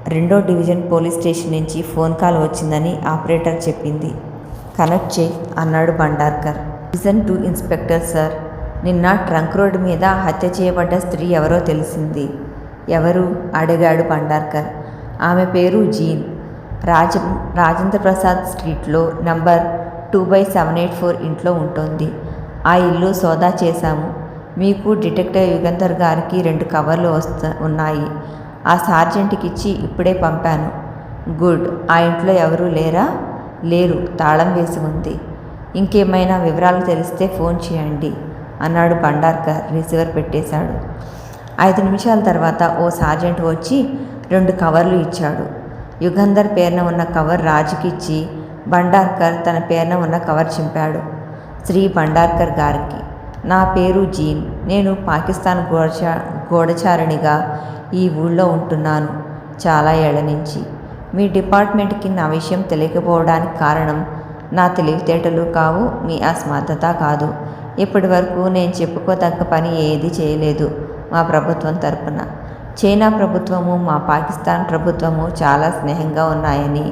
2వ డివిజన్ పోలీస్ స్టేషన్ నుంచి ఫోన్ కాల్ వచ్చిందని ఆపరేటర్ చెప్పింది. కనెక్ట్ చేయి అన్నాడు Bhandarkar. Listen to inspector sir, నిన్న ట్రంక్ రోడ్డు మీద హత్య చేయబడ్డ స్త్రీ ఎవరో తెలిసింది. ఎవరు? అడిగాడు భండార్కర్. ఆమె పేరు జీన్. రాజేంద్ర ప్రసాద్ స్ట్రీట్లో నంబర్ 2/784 ఇంట్లో ఉంటుంది. ఆ ఇల్లు సోదా చేశాము. మీకు డిటెక్టివ్ యుగంధర్ గారికి 2 కవర్లు ఉన్నాయి. ఆ సార్జెంట్కి ఇచ్చి ఇప్పుడే పంపాను. గుడ్. ఆ ఇంట్లో ఎవరూ లేరా? లేరు, తాళం వేసి ఉంది. ఇంకేమైనా వివరాలు తెలిస్తే ఫోన్ చేయండి అన్నాడు భండార్కర్. రిసీవర్ పెట్టేశాడు. 5 నిమిషాల తర్వాత ఓ సార్జెంట్ వచ్చి 2 కవర్లు ఇచ్చాడు. యుగంధర్ పేరున ఉన్న కవర్ రాజుకిచ్చి భండార్కర్ తన పేరున ఉన్న కవర్ చింపాడు. శ్రీ భండార్కర్ గారికి. నా పేరు జీన్. నేను పాకిస్తాన్ గూఢచారిణిగా ఈ ఊళ్ళో ఉంటున్నాను చాలా ఏళ్ల నుంచి. మీ డిపార్ట్మెంట్కి నా విషయం తెలియకపోవడానికి కారణం నా తెలివితేటలు కావు, మీ అసమర్థత కాదు. ఇప్పటి వరకు నేను చెప్పుకోదగ్గ పని ఏది చేయలేదు మా ప్రభుత్వం తరపున. చైనా ప్రభుత్వము మా పాకిస్తాన్ ప్రభుత్వము చాలా స్నేహంగా ఉన్నాయని,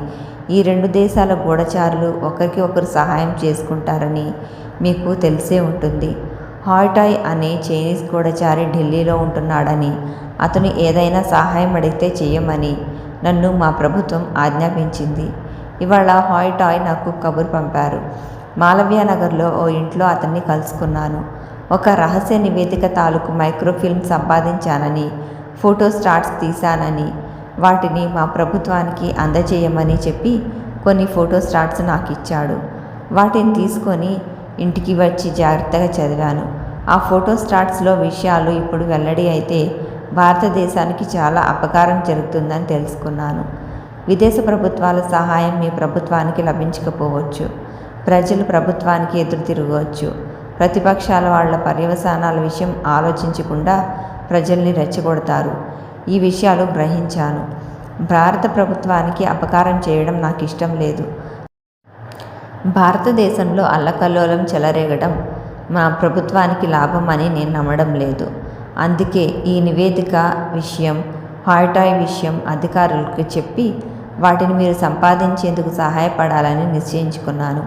ఈ 2 దేశాల గూఢచారులు ఒకరికి ఒకరు సహాయం చేసుకుంటారని మీకు తెలిసే ఉంటుంది. హాయ్టాయ్ అనే చైనీస్ గూఢచారి ఢిల్లీలో ఉంటున్నాడని, అతను ఏదైనా సహాయం అడిగితే చెయ్యమని నన్ను మా ప్రభుత్వం ఆజ్ఞాపించింది. ఇవాళ హాయ్టాయ్ నాకు కబురు పంపారు. మాలవ్య నగర్లో ఓ ఇంట్లో అతన్ని కలుసుకున్నాను. ఒక రహస్య నివేదిక తాలూకు మైక్రోఫిల్మ్ సంపాదించానని, ఫోటోస్టాట్స్ తీశానని, వాటిని మా ప్రభుత్వానికి అందజేయమని చెప్పి కొన్ని ఫోటోస్టాట్స్ నాకు ఇచ్చాడు. వాటిని తీసుకొని ఇంటికి వచ్చి జాగ్రత్తగా చదివాను. ఆ ఫోటోస్టాట్స్లో విషయాలు ఇప్పుడు వెల్లడి అయితే భారతదేశానికి చాలా అపకారం జరుగుతుందని తెలుసుకున్నాను. విదేశ ప్రభుత్వాల సహాయం మీ ప్రభుత్వానికి లభించకపోవచ్చు. ప్రజలు ప్రభుత్వానికి ఎదురు తిరగవచ్చు. ప్రతిపక్షాల వాళ్ల పర్యవసానాల విషయం ఆలోచించకుండా ప్రజల్ని రెచ్చగొడతారు. ఈ విషయాలు గ్రహించాను. భారత ప్రభుత్వానికి అపకారం చేయడం నాకు ఇష్టం లేదు. భారతదేశంలో అల్లకల్లోలం చెలరేగడం మా ప్రభుత్వానికి లాభం అని నేను నమ్మడం లేదు. అందుకే ఈ నివేదిక విషయం, హాయ్టాయ్ విషయం అధికారులకు చెప్పి వాటిని మీరు సంపాదించేందుకు సహాయపడాలని నిశ్చయించుకున్నాను.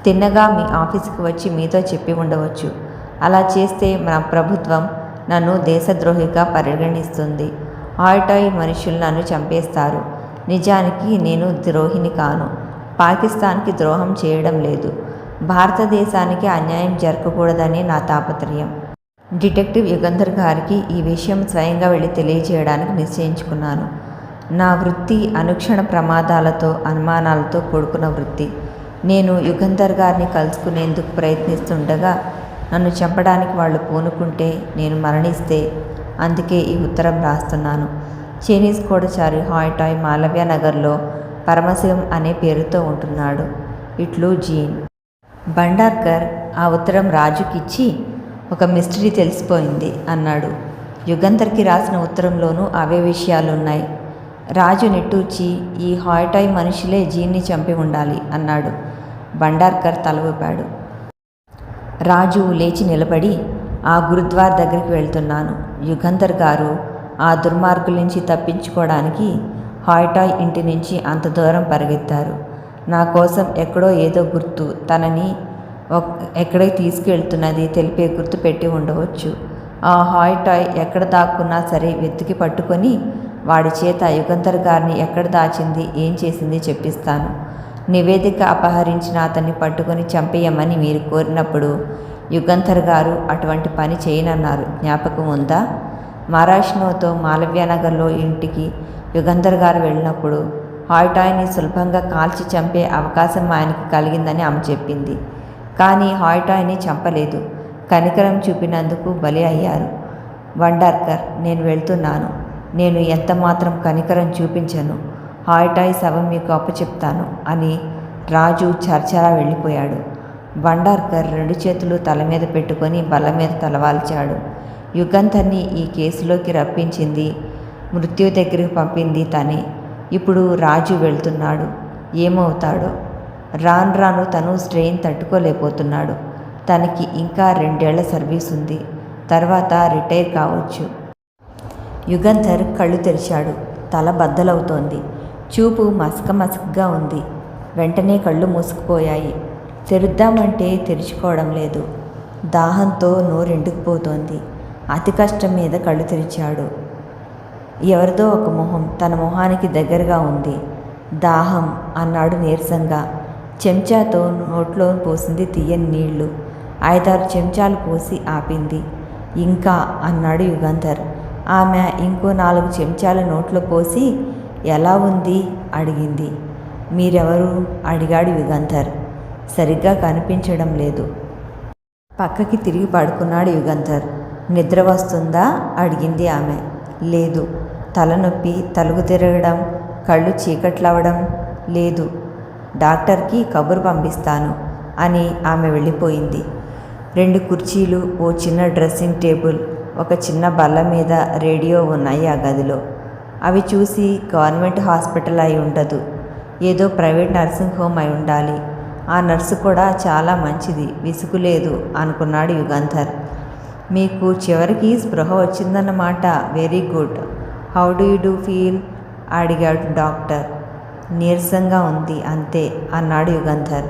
తిన్నగా మీ ఆఫీసుకు వచ్చి మీతో చెప్పి ఉండవచ్చు. అలా చేస్తే మన ప్రభుత్వం నన్ను దేశద్రోహిగా పరిగణిస్తుంది. హాయ్టాయ్ మనుషులు నన్ను చంపేస్తారు. నిజానికి నేను ద్రోహిని కాను. పాకిస్తాన్కి ద్రోహం చేయడం లేదు. భారతదేశానికి అన్యాయం జరగకూడదని నా తాపత్రయం. డిటెక్టివ్ యుగంధర్ గారికి ఈ విషయం స్వయంగా వెళ్ళి తెలియజేయడానికి నిశ్చయించుకున్నాను. నా వృత్తి అనుక్షణ ప్రమాదాలతో, అనుమానాలతో కూడుకున్న వృత్తి. నేను యుగంధర్ గారిని కలుసుకునేందుకు ప్రయత్నిస్తుండగా నన్ను చంపడానికి వాళ్ళు పూనుకుంటే, నేను మరణిస్తే, అందుకే ఈ ఉత్తరం రాస్తున్నాను. చైనీస్ గూఢచారి హాయ్టాయ్ మాలవ్య నగర్లో పరమశివం అనే పేరుతో ఉంటున్నాడు. ఇట్లు జీన్. భండార్కర్ ఆ ఉత్తరం రాజుకిచ్చి, ఒక మిస్టరీ తెలిసిపోయింది అన్నాడు. యుగంధర్కి రాసిన ఉత్తరంలోనూ అవే విషయాలున్నాయి. రాజు నిట్టూర్చి, ఈ హాయ్టాయ్ మనుషులే జీన్ని చంపి ఉండాలి అన్నాడు. భండార్కర్ తల ఊపాడు. రాజు లేచి నిలబడి ఆ గురుద్వార్ దగ్గరికి వెళ్తున్నాను. యుగంధర్ గారు ఆ దుర్మార్గుల నుంచి తప్పించుకోవడానికి హాయ్టాయ్ ఇంటి నుంచి అంత దూరం పరిగెత్తారు. నా కోసం ఎక్కడో ఏదో గుర్తు తనని ఎక్కడికి తీసుకెళ్తున్నది తెలిపే గుర్తు పెట్టి ఉండవచ్చు. ఆ హాయ్టాయ్ ఎక్కడ దాక్కున్నా సరే వెతికి పట్టుకొని వాడి చేత యుగంధర్ గారిని ఎక్కడ దాచింది ఏం చేసింది చెప్పిస్తాను. నివేదిక అపహరించిన అతన్ని పట్టుకొని చంపేయమని మీరు కోరినప్పుడు యుగంధర్ గారు అటువంటి పని చేయనన్నారు, జ్ఞాపకం ఉందా? మహారాష్ట్రతో మాలవ్యనగర్లో ఇంటికి యుగంధర్ గారు వెళ్ళినప్పుడు హాయ్టాయ్ని సులభంగా కాల్చి చంపే అవకాశం ఆయనకి కలిగిందని ఆమె చెప్పింది. కానీ హాయ్టాయ్ని చంపలేదు. కనికరం చూపినందుకు బలి అయ్యారు. వండార్కర్, నేను వెళ్తున్నాను. నేను ఎంతమాత్రం కనికరం చూపించను. హాయ్టాయ్ శవం మీకు అప్పచెప్తాను అని రాజు చర్చరా వెళ్ళిపోయాడు. వండార్కర్ 2 చేతులు తల మీద పెట్టుకొని బల్ల మీద తలవాల్చాడు. యుగంధర్ని ఈ కేసులోకి రప్పించింది, మృత్యు దగ్గరికి పంపింది తనే. ఇప్పుడు రాజు వెళ్తున్నాడు. ఏమవుతాడో? రాను రాను తను స్ట్రెయిన్ తట్టుకోలేకపోతున్నాడు. తనకి ఇంకా 2 ఏళ్ల సర్వీస్ ఉంది. తర్వాత రిటైర్ కావచ్చు. యుగంధర్ కళ్ళు తెరిచాడు. తల బద్దలవుతోంది. చూపు మసకగా ఉంది. వెంటనే కళ్ళు మూసుకుపోయాయి. తెరుద్దామంటే తెరుచుకోవడం లేదు. దాహంతో నోరెండుకుపోతోంది. అతి కష్టం మీద కళ్ళు తెరిచాడు. ఎవరిదో ఒక మొహం తన మొహానికి దగ్గరగా ఉంది. దాహం అన్నాడు నీరసంగా. చెంచాతో నోట్లో పోసింది తీయని నీళ్లు. 5-6 చెంచాలు పోసి ఆపింది. ఇంకా అన్నాడు యుగంధర్. ఆమె ఇంకో 4 చెంచాల నోట్లో పోసి ఎలా ఉంది అడిగింది. మీరెవరు అడిగాడు యుగంధర్. సరిగ్గా కనిపించడం లేదు. పక్కకి తిరిగి పడుకున్నాడు యుగంధర్. నిద్ర వస్తుందా అడిగింది ఆమె. లేదు. తలనొప్పి, తలుగు తిరగడం, కళ్ళు చీకట్లవడం లేదు. డాక్టర్కి కబురు పంపిస్తాను అని ఆమె వెళ్ళిపోయింది. 2 కుర్చీలు, ఓ చిన్న డ్రెస్సింగ్ టేబుల్, ఒక చిన్న బల్ల మీద రేడియో ఉన్నాయి ఆ గదిలో. అవి చూసి గవర్నమెంట్ హాస్పిటల్ అయి ఉండదు, ఏదో ప్రైవేట్ నర్సింగ్ హోమ్ అయి ఉండాలి. ఆ నర్సు కూడా చాలా మంచిది, విసుగులేదు అనుకున్నాడు యుగంధర్. మీకు చివరికి స్పృహ వచ్చిందన్నమాట. Very good. How do you do feel అడిగాడు డాక్టర్. నీరసంగా ఉంది అంతే అన్నాడు యుగంధర్.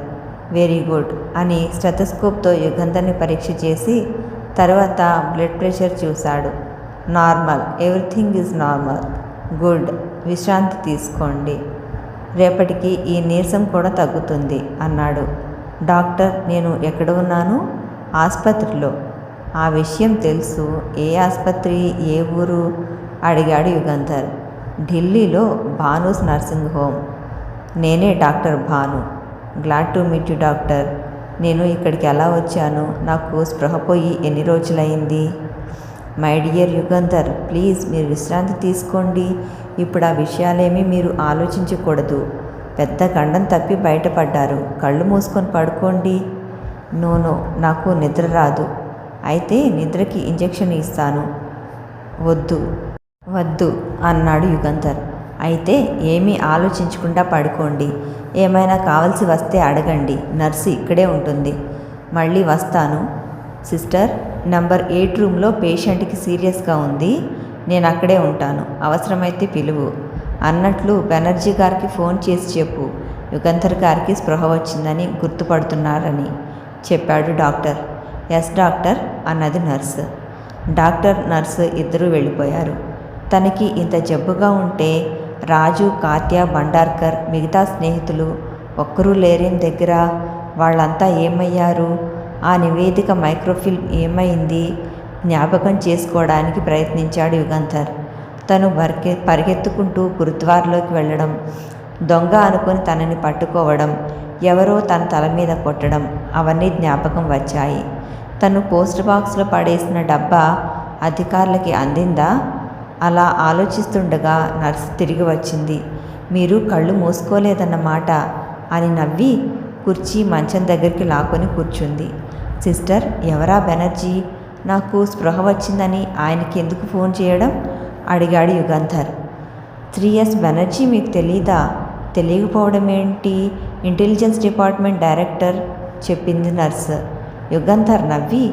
వెరీ గుడ్ అని స్టెథోస్కోప్తో యుగంధర్ని పరీక్ష చేసి తర్వాత బ్లడ్ ప్రెషర్ చూశాడు. Normal. Everything is normal. Good. విశ్రాంతి తీసుకోండి. రేపటికి ఈ నీరసం కూడా తగ్గుతుంది అన్నాడు. డాక్టర్, నేను ఎక్కడ ఉన్నాను? ఆసుపత్రిలో. ఆ విషయం తెలుసు. ఏ ఆసుపత్రి, ఏ ఊరు అడిగాడు యుగంధర్. ఢిల్లీలో భానూస్ నర్సింగ్ హోమ్. నేనే doctor Bhanu. Glad to meet you doctor. నేను ఇక్కడికి ఎలా వచ్చాను? నాకు స్పృహ పోయి ఎన్ని రోజులైంది? మై డియర్ యుగంధర్, ప్లీజ్ మీరు విశ్రాంతి తీసుకోండి. ఇప్పుడు ఆ విషయాలేమీ మీరు ఆలోచించకూడదు. పెద్ద గండం తప్పి బయటపడ్డారు. కళ్ళు మూసుకొని పడుకోండి. నో, నాకు నిద్ర రాదు. అయితే నిద్రకి ఇంజెక్షన్ ఇస్తాను. వద్దు అన్నాడు యుగంధర్. అయితే ఏమీ ఆలోచించకుండా పడుకోండి. ఏమైనా కావలసి వస్తే అడగండి. నర్సు ఇక్కడే ఉంటుంది. మళ్ళీ వస్తాను. సిస్టర్, నంబర్ 8 రూమ్లో పేషెంట్కి సీరియస్గా ఉంది. నేను అక్కడే ఉంటాను. అవసరమైతే పిలువు. అన్నట్లు బెనర్జీ గారికి ఫోన్ చేసి చెప్పు, యుగంధర్ గారికి స్పృహ వచ్చిందని, గుర్తుపడుతున్నారని చెప్పాడు డాక్టర్. ఎస్ డాక్టర్ అన్నది నర్సు. డాక్టర్, నర్సు ఇద్దరూ వెళ్ళిపోయారు. తనకి ఇంత జబ్బుగా ఉంటే రాజు, కాత్య, భండార్కర్, మిగతా స్నేహితులు ఒక్కరూ లేరేం దగ్గర. వాళ్ళంతా ఏమయ్యారు? ఆ నివేదిక మైక్రోఫిల్మ్ ఏమైంది? జ్ఞాపకం చేసుకోవడానికి ప్రయత్నించాడు యుగంధర్. తను పరిగెత్తుకుంటూ గురుద్వార్లోకి వెళ్ళడం, దొంగ అనుకుని తనని పట్టుకోవడం, ఎవరో తన తల మీద కొట్టడం, అవన్నీ జ్ఞాపకం వచ్చాయి. తను పోస్ట్ బాక్స్లో పడేసిన డబ్బా అధికారులకి అందిందా? అలా ఆలోచిస్తుండగా నర్సు తిరిగి వచ్చింది. మీరు కళ్ళు మూసుకోలేదన్నమాట అని నవ్వి కుర్చీ మంచం దగ్గరికి లాక్కొని కూర్చుంది. సిస్టర్, ఎవరా బెనర్జీ? నాకు స్పృహ వచ్చిందని ఆయనకి ఎందుకు ఫోన్ చేయడం అడిగాడు యుగంధర్. 3S బెనర్జీ మీకు తెలీదా? తెలియకపోవడం ఏంటి? ఇంటెలిజెన్స్ డిపార్ట్మెంట్ డైరెక్టర్ చెప్పింది నర్సు. యుగంధర్ నవ్వి,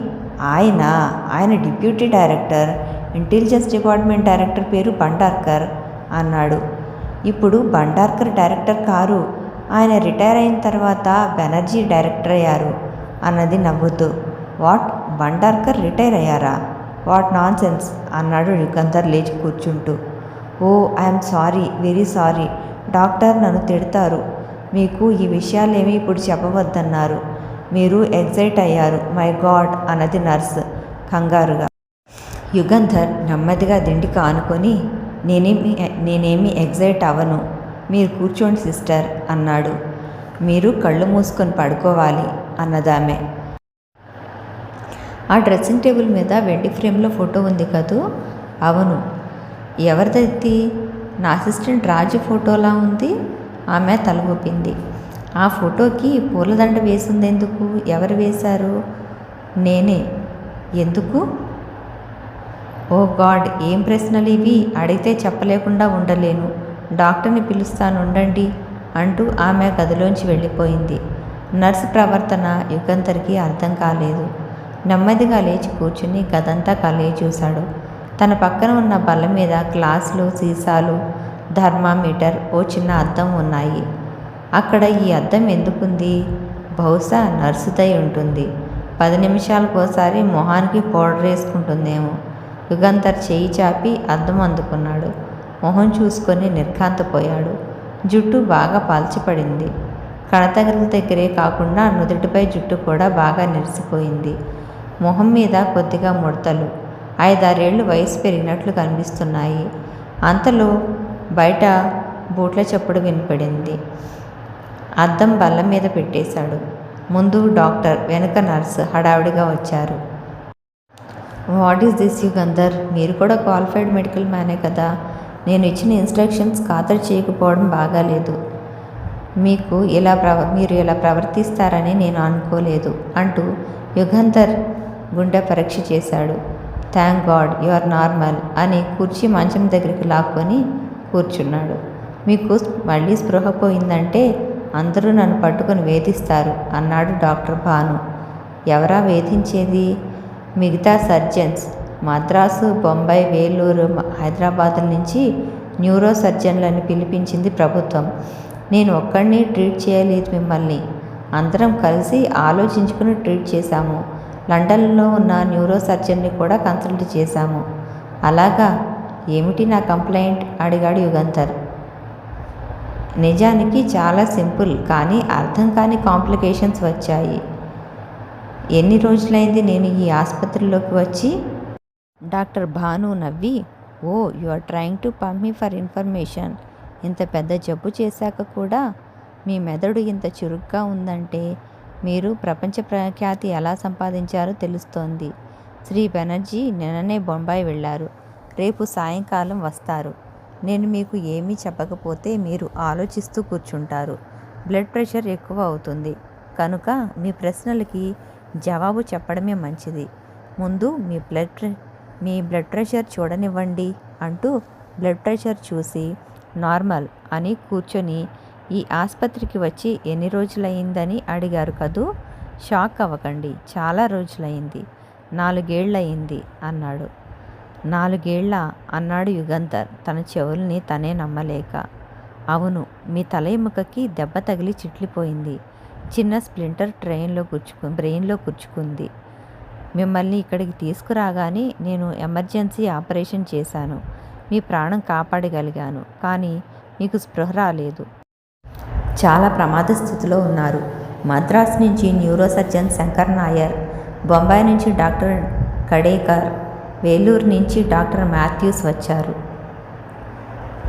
ఆయన deputy director, intelligence department director పేరు భండార్కర్ అన్నాడు. ఇప్పుడు భండార్కర్ డైరెక్టర్ కారు, ఆయన రిటైర్ అయిన తర్వాత బెనర్జీ డైరెక్టర్ అయ్యారు అన్నది నవ్వుతూ. వాట్, భండార్కర్ రిటైర్ అయ్యారా? వాట్ నాన్ సెన్స్ అన్నాడు యుగంధర్ లేచి కూర్చుంటూ. Oh I'm sorry, very sorry. Doctor నన్ను తిడతారు. మీకు ఈ విషయాలేమీ ఇప్పుడు చెప్పవద్దన్నారు. మీరు ఎగ్జైట్ అయ్యారు. మై గాడ్ అన్నది నర్స్ కంగారుగా. యుగంధర్ నెమ్మదిగా దిండికి ఆనుకొని, నేనేమి ఎగ్జైట్ అవ్వను. మీరు కూర్చోండి సిస్టర్ అన్నాడు. మీరు కళ్ళు మూసుకొని పడుకోవాలి అన్నదామె. ఆ డ్రెస్సింగ్ టేబుల్ మీద వెండి ఫ్రేమ్లో ఫోటో ఉంది కదూ? అవును. ఎవరిదైతే? నా అసిస్టెంట్ రాజు ఫోటోలా ఉంది. ఆమె తల ఊపింది. ఆ ఫోటోకి పూలదండ వేసిందెందుకు? ఎవరు వేశారు? నేనే. ఎందుకు? ఓ గాడ్, ఏం ప్రశ్నలు ఇవి? అడిగితే చెప్పలేకుండా ఉండలేను. డాక్టర్ని పిలుస్తాను ఉండండి అంటూ ఆమె గదిలోంచి వెళ్ళిపోయింది. నర్సు ప్రవర్తన యుగంధర్కి అర్థం కాలేదు. నెమ్మదిగా లేచి కూర్చుని గదంతా కలయి చూశాడు. తన పక్కన ఉన్న బల్ల మీద గ్లాసులు, సీసాలు, థర్మామీటర్, ఓ చిన్న అద్దం ఉన్నాయి. అక్కడ ఈ అద్దం ఎందుకుంది? బహుశా నర్సుదై ఉంటుంది. 10 నిమిషాలకోసారి మొహానికి పౌడర్ వేసుకుంటుందేమో. యుగంధర్ చేయి చాపి అద్దం అందుకున్నాడు. మొహం చూసుకొని నిర్ఘాంతపోయాడు. జుట్టు బాగా పాల్చిపడింది. కణతగల దగ్గరే కాకుండా నుదుటిపై జుట్టు కూడా బాగా నెరిసిపోయింది. మొహం మీద కొద్దిగా ముడతలు. 5-6 ఏళ్ళు వయసు పెరిగినట్లు కనిపిస్తున్నాయి. అంతలో బయట బూట్ల చప్పుడు వినపడింది. అద్దం బల్ల మీద పెట్టేశాడు. ముందు డాక్టర్, వెనుక నర్సు హడావిడిగా వచ్చారు. What is this Yugandhar? మీరు కూడా క్వాలిఫైడ్ మెడికల్ మ్యానే కదా. నేను ఇచ్చిన ఇన్స్ట్రక్షన్స్ ఖాతరు చేయకపోవడం బాగాలేదు. మీరు ఇలా ప్రవర్తిస్తారని నేను అనుకోలేదు అంటూ యుగంధర్ గుండె పరీక్ష చేశాడు. Thank God you are normal అని కుర్చీ మంచం దగ్గరికి లాక్కొని కూర్చున్నాడు. మీకు మళ్ళీ స్పృహ పోయిందంటే అందరూ నన్ను పట్టుకొని వేధిస్తారు అన్నాడు డాక్టర్ భాను. ఎవరా వేధించేది? మిగతా సర్జన్స్. మద్రాసు, బొంబాయి, వేలూరు, హైదరాబాద్ నుంచి న్యూరో సర్జన్లని పిలిపించింది ప్రభుత్వం. నేను ఒక్కడిని ట్రీట్ చేయలేదు మిమ్మల్ని. అందరం కలిసి ఆలోచించుకుని ట్రీట్ చేశాము. లండన్లో ఉన్న న్యూరో సర్జన్ని కూడా కన్సల్ట్ చేశాము. అలాగా? ఏమిటి నా కంప్లైంట్ అడిగాడు యుగంధర్. నిజానికి చాలా సింపుల్, కానీ అర్థం కాని కాంప్లికేషన్స్ వచ్చాయి. ఎన్ని రోజులైంది నేను ఈ ఆసుపత్రిలోకి వచ్చి? డాక్టర్ భాను నవ్వి, oh you are trying to pump me for information. ఇంత పెద్ద జబ్బు చేశాక కూడా మీ మెదడు ఇంత చురుగ్గా ఉందంటే మీరు ప్రపంచ ప్రఖ్యాతి ఎలా సంపాదించారో తెలుస్తోంది. శ్రీ బెనర్జీ నిన్ననే బొంబాయి వెళ్ళారు. రేపు సాయంకాలం వస్తారు. నేను మీకు ఏమీ చెప్పకపోతే మీరు ఆలోచిస్తూ కూర్చుంటారు. బ్లడ్ ప్రెషర్ ఎక్కువ అవుతుంది కనుక మీ ప్రశ్నలకి జవాబు చెప్పడమే మంచిది. ముందు మీ బ్లడ్ ప్రెషర్ చూడనివ్వండి అంటూ బ్లడ్ ప్రెషర్ చూసి నార్మల్ అని కూర్చొని, ఈ ఆసుపత్రికి వచ్చి ఎన్ని రోజులయ్యిందని అడిగారు కదూ? షాక్ అవ్వకండి, చాలా రోజులైంది. 4 ఏళ్ళయింది అన్నాడు. 4 ఏళ్ళ అన్నాడు యుగంధర్ తన చెవుల్ని తనే నమ్మలేక. అవును, మీ తల ఎముకకి దెబ్బ తగిలి చిట్లిపోయింది. చిన్న స్ప్లింటర్ బ్రెయిన్లో కూర్చుకుంది. మిమ్మల్ని ఇక్కడికి తీసుకురాగానే నేను ఎమర్జెన్సీ ఆపరేషన్ చేశాను. మీ ప్రాణం కాపాడగలిగాను. కానీ మీకు స్పృహ రాలేదు. చాలా ప్రమాద స్థితిలో ఉన్నారు. మద్రాస్ నుంచి న్యూరో సర్జన్ శంకర్ నాయర్, బొంబాయి నుంచి డాక్టర్ కడేకర్, వేలూరు నుంచి డాక్టర్ మాథ్యూస్ వచ్చారు.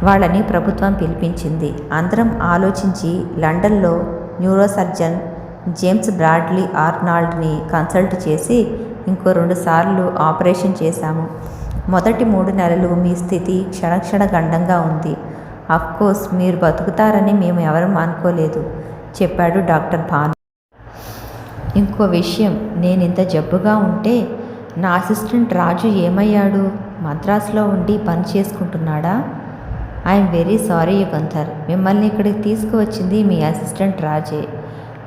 వాళ్ళని ప్రభుత్వం పిలిపించింది. అందరం ఆలోచించి లండన్లో న్యూరో సర్జన్ జేమ్స్ బ్రాడ్లీ ఆర్నాల్డ్ని కన్సల్ట్ చేసి ఇంకో 2 సార్లు ఆపరేషన్ చేశాము. మొదటి 3 నెలలు మీ స్థితి క్షణక్షణ గండంగా ఉంది. అఫ్కోర్స్ మీరు బతుకుతారని మేము ఎవరూ అనుకోలేదు చెప్పాడు డాక్టర్ భాను. ఇంకో విషయం, నేనింత జబ్బుగా ఉంటే నా అసిస్టెంట్ రాజు ఏమయ్యాడు? మద్రాసులో ఉండి పని చేసుకుంటున్నాడా? I'm very sorry Yugandhar. మిమ్మల్ని ఇక్కడికి తీసుకువచ్చింది మీ అసిస్టెంట్ రాజే.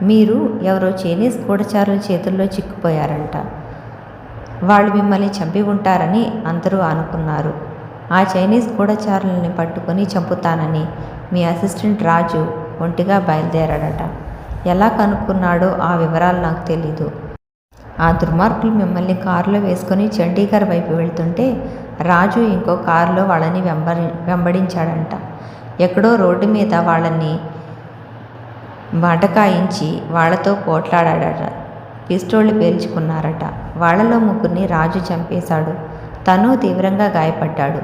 మీరు ఎవరో చైనీస్ గూఢచారుల చేతుల్లో చిక్కుపోయారంట. వాళ్ళు మిమ్మల్ని చంపి ఉంటారని అందరూ అనుకున్నారు. ఆ చైనీస్ గూఢచారులని పట్టుకొని చంపుతానని మీ అసిస్టెంట్ రాజు ఒంటిగా బయలుదేరాడట. ఎలా కనుక్కున్నాడో ఆ వివరాలు నాకు తెలీదు. ఆ దుర్మార్గులు మిమ్మల్ని కారులో వేసుకొని చండీగఢ్ వైపు వెళ్తుంటే రాజు ఇంకో కారులో వాళ్ళని వెంబడించాడంట. ఎక్కడో రోడ్డు మీద వాళ్ళని బటకాయించి వాళ్లతో పోట్లాడాడట. పిస్టోళ్లు పేల్చుకున్నారట. వాళ్లలో ముగ్గురిని రాజు చంపేశాడు. తను తీవ్రంగా గాయపడ్డాడు.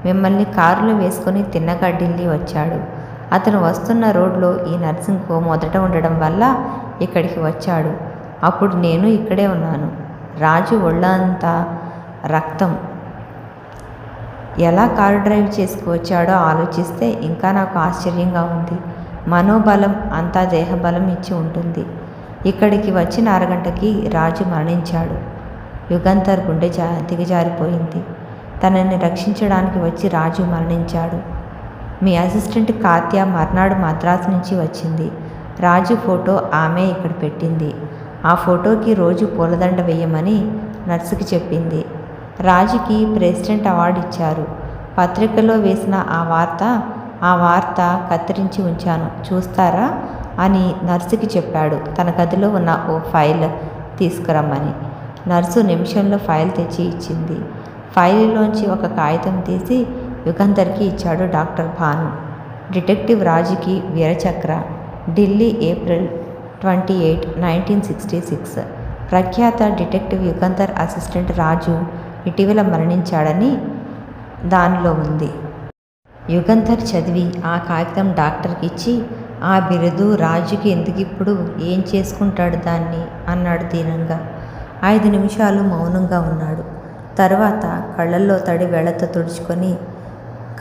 మిమ్మల్ని కారులో వేసుకొని తిన్నగడ్డిల్లి వచ్చాడు. అతను వస్తున్న రోడ్లో ఈ నర్సింగ్ హోమ్ మొదట ఉండడం వల్ల ఇక్కడికి వచ్చాడు. అప్పుడు నేను ఇక్కడే ఉన్నాను. రాజు ఒళ్ళంతా రక్తం. ఎలా కారు డ్రైవ్ చేసుకువచ్చాడో ఆలోచిస్తే ఇంకా నాకు ఆశ్చర్యంగా ఉంది. మనోబలం అంతా దేహబలం ఇచ్చి ఉంటుంది. ఇక్కడికి వచ్చిన అరగంటకి రాజు మరణించాడు. యుగంధర్ గుండె దిగజారిపోయింది. తనని రక్షించడానికి వచ్చి రాజు మరణించాడు. మీ అసిస్టెంట్ కాత్య మర్నాడు మద్రాసు నుంచి వచ్చింది. రాజు ఫోటో ఆమె ఇక్కడ పెట్టింది. ఆ ఫోటోకి రోజు పూలదండ వేయమని నర్సుకి చెప్పింది. రాజుకి ప్రెసిడెంట్ అవార్డు ఇచ్చారు. పత్రికలో వేసిన ఆ వార్త కత్తిరించి ఉంచాను, చూస్తారా అని నర్సుకి చెప్పాడు. తన గదిలో ఉన్న ఓ ఫైల్ తీసుకురమ్మని. నర్సు నిమిషంలో ఫైల్ తెచ్చి ఇచ్చింది. ఫైలులోంచి ఒక కాగితం తీసి యుగంధర్కి ఇచ్చాడు డాక్టర్ భాను. డిటెక్టివ్ రాజుకి వీరచక్ర, ఢిల్లీ, ఏప్రిల్ 28, 1966. ప్రఖ్యాత డిటెక్టివ్ యుగంధర్ అసిస్టెంట్ రాజు ఇటీవల మరణించాడని దానిలో ఉంది. యుగంధర్ చదివి ఆ కాగితం డాక్టర్కి ఇచ్చి, ఆ బిరుదు రాజుకి ఎందుకిప్పుడు, ఏం చేసుకుంటాడు దాన్ని అన్నాడు దీనంగా. 5 నిమిషాలు మౌనంగా ఉన్నాడు. తర్వాత కళ్ళల్లో తడి వేళ్లతో తుడుచుకొని,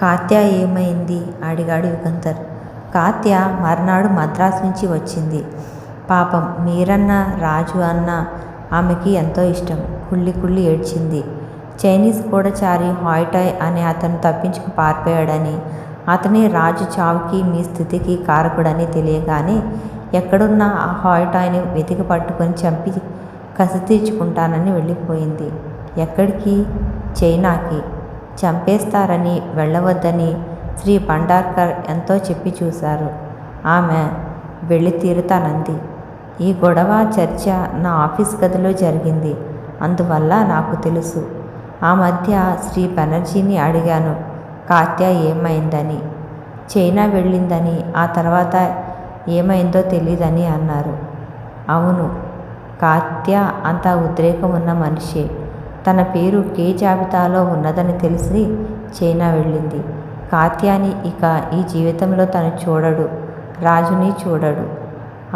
కాత్య ఏమైంది అడిగాడు యుగంధర్. కాత్య మర్నాడు మద్రాసు నుంచి వచ్చింది. పాపం, మీరన్న రాజు అన్న ఆమెకి ఎంతో ఇష్టం. కుళ్ళి కుళ్ళి ఏడ్చింది. చైనీస్ గూఢచారి హాయ్టాయ్ అనే అతను తప్పించుకు పారిపోయాడని, అతనే రాజు చావుకి మీ స్థితికి కారకుడని తెలియగానే ఎక్కడున్న ఆ హాయ్టాయ్ని వెతికి పట్టుకొని చంపి కసి తీర్చుకుంటానని వెళ్ళిపోయింది. ఎక్కడికి? చైనాకి. చంపేస్తారని వెళ్ళవద్దని శ్రీ భండార్కర్ ఎంతో చెప్పి చూశారు. ఆమె వెళ్ళి తీరుతానంది. ఈ గొడవ చర్చ నా ఆఫీస్ గదిలో జరిగింది. అందువల్ల నాకు తెలుసు. ఆ మధ్య శ్రీ బెనర్జీని అడిగాను కాత్య ఏమైందని. చైనా వెళ్ళిందని, ఆ తర్వాత ఏమైందో తెలీదని అన్నారు. అవును, కాత్య అంత ఉద్రేకం ఉన్న మనిషే. తన పేరు కే జాబితాలో ఉన్నదని తెలిసి చైనా వెళ్ళింది. కాత్యాని ఇక ఈ జీవితంలో తను చూడడు, రాజుని చూడడు.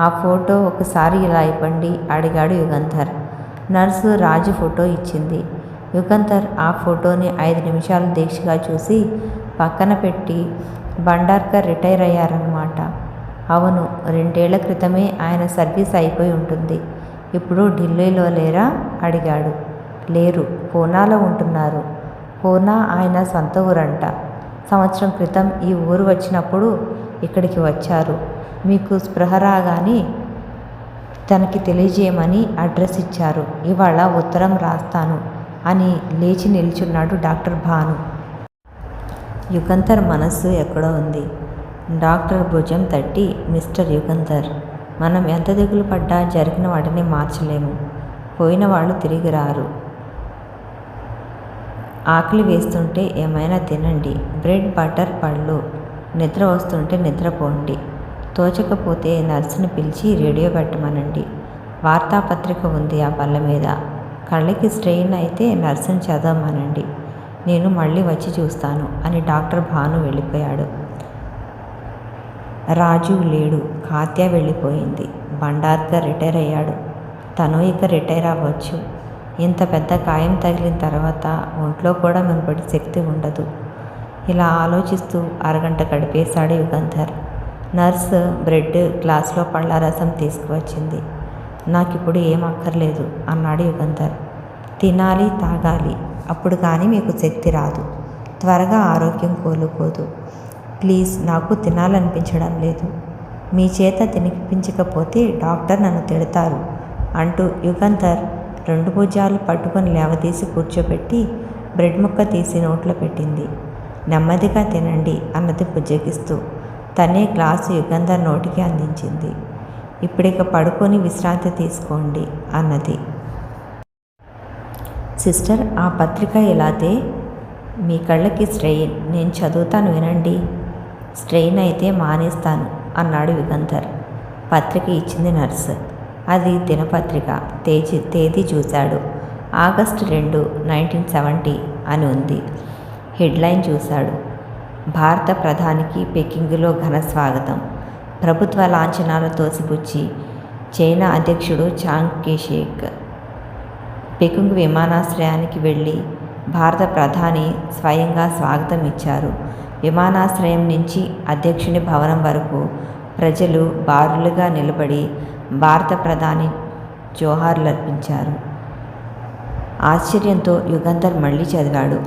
ఆ ఫోటో ఒకసారి ఇలా ఇవ్వండి అడిగాడు యుగంధర్. నర్సు రాజు ఫోటో ఇచ్చింది. యుగంధర్ ఆ ఫోటోని 5 నిమిషాలు దీక్షగా చూసి పక్కన పెట్టి, భండార్కర్ రిటైర్ అయ్యారన్నమాట. అవును, 2 ఏళ్ల క్రితమే ఆయన సర్వీస్ అయిపోయి ఉంటుంది. ఇప్పుడు ఢిల్లీలో లేరా అడిగాడు. లేరు, పూనాలో ఉంటున్నారు. పూనా ఆయన సొంత ఊరంట. సంవత్సరం క్రితం ఈ ఊరు వచ్చినప్పుడు ఇక్కడికి వచ్చారు. మీకు స్పృహ రాగానే తనకి తెలియజేయమని అడ్రస్ ఇచ్చారు. ఇవాళ ఉత్తరం రాస్తాను అని లేచి నిల్చున్నాడు డాక్టర్ భాను. యుగంధర్ మనస్సు ఎక్కడో ఉంది. డాక్టర్ భుజం తట్టి, మిస్టర్ యుగంధర్, మనం ఎంత దిగులు పడ్డా జరిగిన వాటిని మార్చలేము. పోయిన వాళ్ళు తిరిగి రారు. ఆకలి వేస్తుంటే ఏమైనా తినండి, బ్రెడ్, బటర్, పళ్ళు. నిద్ర వస్తుంటే నిద్రపోండి. తోచకపోతే నర్సుని పిలిచి రేడియో పెట్టమనండి. వార్తాపత్రిక ఉంది ఆ బల్ల మీద. కళ్ళకి స్ట్రెయిన్ అయితే నర్సుని చదవమనండి. నేను మళ్ళీ వచ్చి చూస్తాను అని డాక్టర్ భాను వెళ్ళిపోయాడు. రాజు లేడు. కాత్య వెళ్ళిపోయింది. భండార్కర్ రిటైర్ అయ్యాడు. తను ఇక రిటైర్ అవ్వచ్చు. ఇంత పెద్ద గాయం తగిలిన తర్వాత ఒంట్లో కూడా మునుపటి శక్తి ఉండదు. ఇలా ఆలోచిస్తూ అరగంట గడిపేశాడు యుగంధర్. నర్సు బ్రెడ్, గ్లాసులో పళ్ళ రసం తీసుకువచ్చింది. నాకిప్పుడు ఏం అక్కర్లేదు అన్నాడు యుగంధర్. తినాలి, తాగాలి, అప్పుడు కానీ మీకు శక్తి రాదు. త్వరగా ఆరోగ్యం కోలుకోదు. ప్లీజ్, నాకు తినాలనిపించడం లేదు. మీ చేత తినిపించకపోతే డాక్టర్ నన్ను తిడతారు అంటూ యుగంధర్ 2 భుజాలు పట్టుకొని లేవదీసి కూర్చోబెట్టి బ్రెడ్ ముక్క తీసి నోట్లో పెట్టింది. నెమ్మదిగా తినండి అన్నది బుజ్జగిస్తూ. తనే గ్లాసు యుగంధర్ నోటికి అందించింది. ఇప్పుడిక పడుకొని విశ్రాంతి తీసుకోండి అన్నది. సిస్టర్, ఆ పత్రిక ఇలాతే. మీ కళ్ళకి స్ట్రెయిన్, నేను చదువుతాను వినండి. స్ట్రెయిన్ అయితే మానేస్తాను అన్నాడు యుగంధర్. పత్రిక ఇచ్చింది నర్సు. అది దినపత్రిక. తేదీ చూశాడు. ఆగస్టు 2, 1970 అని ఉంది. హెడ్లైన్ చూశాడు. భారత ప్రధానికి పెకింగ్లో ఘన స్వాగతం. ప్రభుత్వ లాంఛనాలు తోసిపుచ్చి చైనా అధ్యక్షుడు చాంగ్ కేషేక్ పెకింగ్ విమానాశ్రయానికి వెళ్ళి భారత ప్రధాని స్వయంగా స్వాగతం ఇచ్చారు. విమానాశ్రయం నుంచి అధ్యక్షుని భవనం వరకు ప్రజలు బారులుగా నిలబడి భారత ప్రధాని జోహార్లర్పించారు. ఆశ్చర్యంతో యుగంధర్ మళ్ళీ చదివాడు.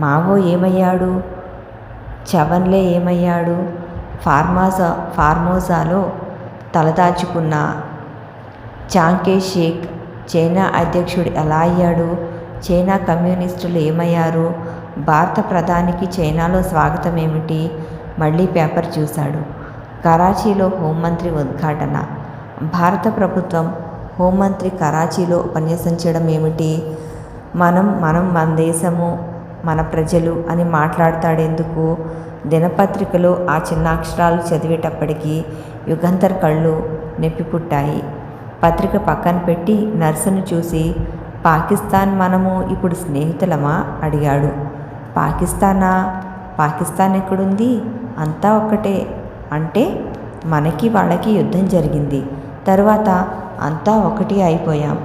మావో ఏమయ్యాడు? చవన్లే ఏమయ్యాడు? ఫార్మోసాలో తలదాచుకున్న చాంగ్ షేక్ చైనా అధ్యక్షుడు ఎలా అయ్యాడు? చైనా కమ్యూనిస్టులు ఏమయ్యారు? భారత ప్రధానికి చైనాలో స్వాగతం ఏమిటి? మళ్ళీ పేపర్ చూశాడు. కరాచీలో హోంమంత్రి ఉద్ఘాటన. భారత ప్రభుత్వం హోంమంత్రి కరాచీలో ఉపన్యసించడం ఏమిటి? మన దేశము, మన ప్రజలు అని మాట్లాడతాడెందుకు? దినపత్రికలో ఆ చిన్న అక్షరాలు చదివేటప్పటికీ యుగంధర్ కళ్ళు నొప్పి పుట్టాయి. పత్రిక పక్కన పెట్టి నర్సును చూసి, పాకిస్తాన్ మనము ఇప్పుడు స్నేహితులమా అడిగాడు. పాకిస్తానా? పాకిస్తాన్ ఎక్కడుంది? అంతా ఒక్కటే. అంటే మనకి వాళ్ళకి యుద్ధం జరిగింది, తరువాత అంతా ఒకటి అయిపోయాం.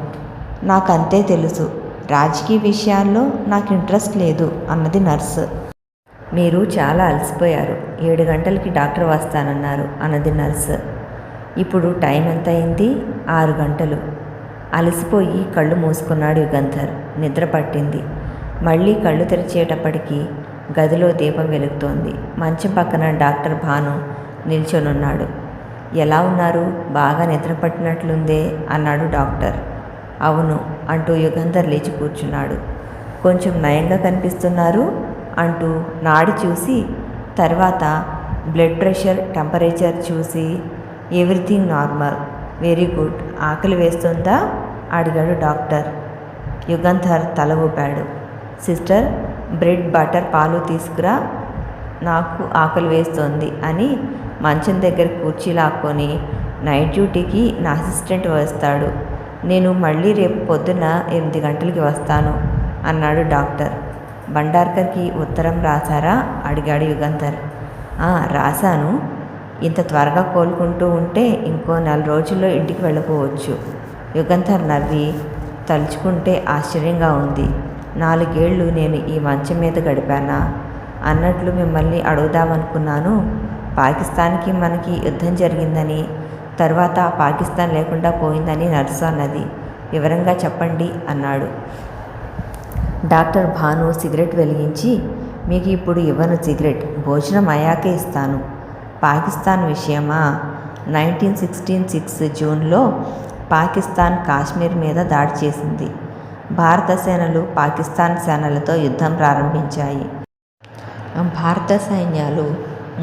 నాకంతే తెలుసు. రాజకీయ విషయాల్లో నాకు ఇంట్రెస్ట్ లేదు అన్నది నర్సు. మీరు చాలా అలసిపోయారు. 7 గంటలకి డాక్టర్ వస్తానన్నారు అన్నది నర్సు. ఇప్పుడు టైం ఎంత అయింది? 6 గంటలు. అలసిపోయి కళ్ళు మూసుకున్నాడు యుగంధర్. నిద్ర పట్టింది. మళ్ళీ కళ్ళు తెరిచేటప్పటికి గదిలో దీపం వెలుగుతోంది. మంచం పక్కన డాక్టర్ భాను నిల్చొనున్నాడు. ఎలా ఉన్నారు? బాగా నిద్ర పట్టినట్లుందే అన్నాడు డాక్టర్. అవును అంటూ యుగంధర్ లేచి కూర్చున్నాడు. కొంచెం నయంగా కనిపిస్తున్నారు అంటూ నాడి చూసి, తర్వాత బ్లడ్ ప్రెషర్, టెంపరేచర్ చూసి, ఎవ్రీథింగ్ నార్మల్, వెరీ గుడ్. ఆకలి వేస్తుందా అడిగాడు డాక్టర్. యుగంధర్ తల ఊపాడు. సిస్టర్, బ్రెడ్, బటర్, పాలు తీసుకురా, నాకు ఆకలి వేస్తోంది అని మంచం దగ్గర కుర్చీ లాక్కొని, నైట్ డ్యూటీకి నా అసిస్టెంట్ వస్తాడు, నేను మళ్ళీ రేపు పొద్దున 8 గంటలకి వస్తాను అన్నాడు డాక్టర్. భండార్కర్కి ఉత్తరం రాశారా అడిగాడు యుగంధర్. రాశాను. ఇంత త్వరగా కోలుకుంటూ ఉంటే ఇంకో 4 రోజుల్లో ఇంటికి వెళ్ళిపోవచ్చు. యుగంధర్ నవ్వి, తలుచుకుంటే ఆశ్చర్యంగా ఉంది. 4 ఏళ్ళు నేను ఈ మంచం మీద గడిపానా? అన్నట్లు మిమ్మల్ని అడుగుదామనుకున్నాను. పాకిస్తాన్కి మనకి యుద్ధం జరిగిందని, తర్వాత పాకిస్తాన్ లేకుండా పోయిందని నర్సు అన్నది. వివరంగా చెప్పండి అన్నాడు. డాక్టర్ భాను సిగరెట్ వెలిగించి, మీకు ఇప్పుడు ఇవ్వను సిగరెట్, భోజనం అయ్యాకే ఇస్తాను. పాకిస్తాన్ విషయమా? 1966 జూన్లో పాకిస్తాన్ కాశ్మీర్ మీద దాడి చేసింది. భారత సేనలు పాకిస్తాన్ సేనలతో యుద్ధం ప్రారంభించాయి. భారత సైన్యాలు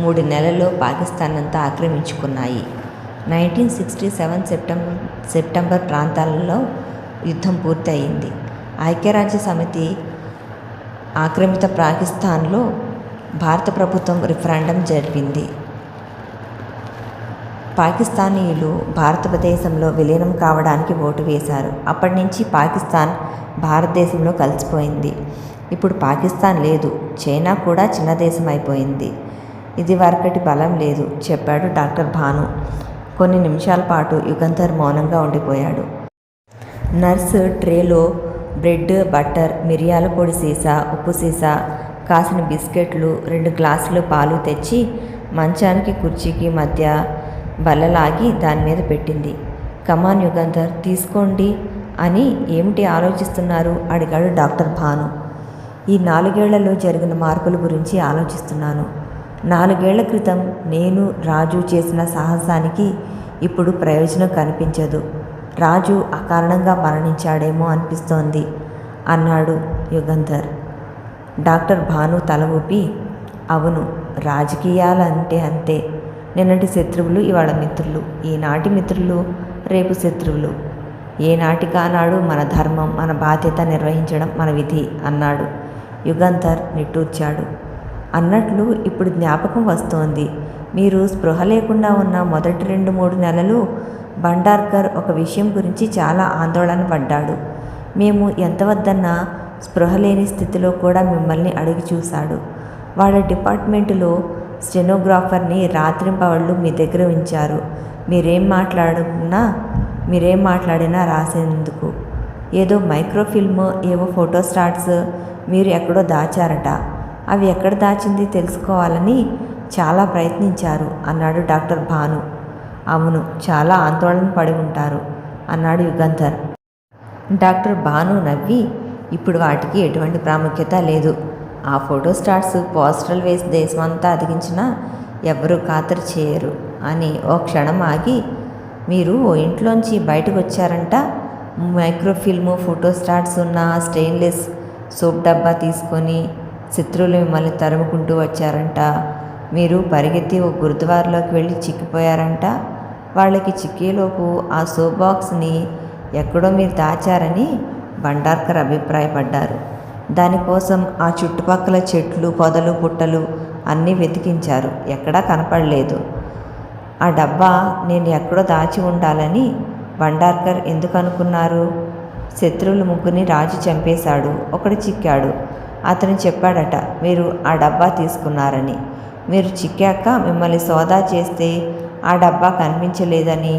3 నెలల్లో పాకిస్తాన్ అంతా ఆక్రమించుకున్నాయి. 1967 సెప్టెంబర్ ప్రాంతాలలో యుద్ధం పూర్తి అయింది. ఐక్యరాజ్య సమితి ఆక్రమిత పాకిస్తాన్లో భారత ప్రభుత్వం రిఫరెండం జరిపింది. పాకిస్తానీయులు భారతదేశంలో విలీనం కావడానికి ఓటు వేశారు. అప్పటి నుంచి పాకిస్తాన్ భారతదేశంలో కలిసిపోయింది. ఇప్పుడు పాకిస్తాన్ లేదు, చైనా కూడా చిన్న దేశం అయిపోయింది. ఇది వరకటి బలం లేదు చెప్పాడు డాక్టర్ భాను. కొన్ని నిమిషాల పాటు యుగంధర్ మౌనంగా ఉండిపోయాడు. నర్సు ట్రేలో బ్రెడ్, బటర్, మిరియాల పొడి సీసా, ఉప్పు సీసా, కాసిన బిస్కెట్లు, 2 గ్లాసులు పాలు తెచ్చి మంచానికి కుర్చీకి మధ్య బల్లలాగి దాని మీద పెట్టింది. కమాన్ యుగంధర్, తీసుకోండి అని. ఏమిటి ఆలోచిస్తున్నారు అడిగాడు డాక్టర్ భాను. ఈ 4 ఏళ్లలో జరిగిన మార్పుల గురించి ఆలోచిస్తున్నాను. 4 ఏళ్ల క్రితం నేను రాజు చేసిన సాహసానికి ఇప్పుడు ప్రయోజనం కనిపించదు. రాజు అకారణంగా మరణించాడేమో అనిపిస్తోంది అన్నాడు యుగంధర్. డాక్టర్ భాను తల ఊపి, అవును, రాజకీయాలంటే అంతే. నిన్నటి శత్రువులు ఇవాళ మిత్రులు, ఈనాటి మిత్రులు రేపు శత్రువులు. ఏనాటికానాడు మన ధర్మం, మన బాధ్యత నిర్వహించడం మన విధి అన్నాడు. యుగంధర్ నిట్టూర్చాడు. అన్నట్లు ఇప్పుడు జ్ఞాపకం వస్తోంది. మీరు స్పృహ లేకుండా ఉన్న మొదటి 2-3 నెలలు భండార్కర్ ఒక విషయం గురించి చాలా ఆందోళన పడ్డాడు. మేము ఎంత వద్దన్నా స్పృహ లేని స్థితిలో కూడా మిమ్మల్ని అడిగి చూశాడు. వాళ్ళ డిపార్ట్మెంటులో స్టెనోగ్రాఫర్ని రాత్రింపవళ్ళు మీ దగ్గర ఉంచారు. మీరేం మాట్లాడినా రాసేందుకు. ఏదో మైక్రోఫిల్మ్, ఏవో ఫోటోస్టాట్స్ మీరు ఎక్కడో దాచారట. అవి ఎక్కడ దాచింది తెలుసుకోవాలని చాలా ప్రయత్నించారు అన్నాడు డాక్టర్ భాను. అవును, చాలా ఆందోళన పడి ఉంటారు అన్నాడు యుగంధర్. డాక్టర్ భాను నవ్వి, ఇప్పుడు వాటికి ఎటువంటి ప్రాముఖ్యత లేదు. ఆ ఫోటోస్టాట్స్ పోస్టర్లు వేసి దేశమంతా అతికించినా ఎవ్వరూ ఖాతరు చేయరు అని ఓ క్షణం ఆగి, మీరు ఓ ఇంట్లోంచి బయటకు వచ్చారంట. మైక్రోఫిల్మ్ ఫోటోస్టాట్స్ ఉన్న స్టెయిన్లెస్ సోప్ డబ్బా తీసుకొని శత్రువులు మిమ్మల్ని తరుముకుంటూ వచ్చారంట. మీరు పరిగెత్తి ఓ గురుద్వారాలోకి వెళ్ళి చిక్కిపోయారంట. వాళ్ళకి చిక్కేలోపు ఆ సోప్ బాక్స్ని ఎక్కడో మీరు దాచారని భండార్కర్ అభిప్రాయపడ్డారు. దానికోసం ఆ చుట్టుపక్కల చెట్లు, పొదలు, పుట్టలు అన్నీ వెతికించారు. ఎక్కడా కనపడలేదు. ఆ డబ్బా నేను ఎక్కడో దాచి ఉండాలని భండార్కర్ ఎందుకు అనుకున్నారు? శత్రువులు 3 రాజు చంపేశాడు, ఒకడు చిక్కాడు. అతను చెప్పాడట మీరు ఆ డబ్బా తీసుకున్నారని. మీరు చిక్కాక మిమ్మల్ని సోదా చేస్తే ఆ డబ్బా కనిపించలేదని,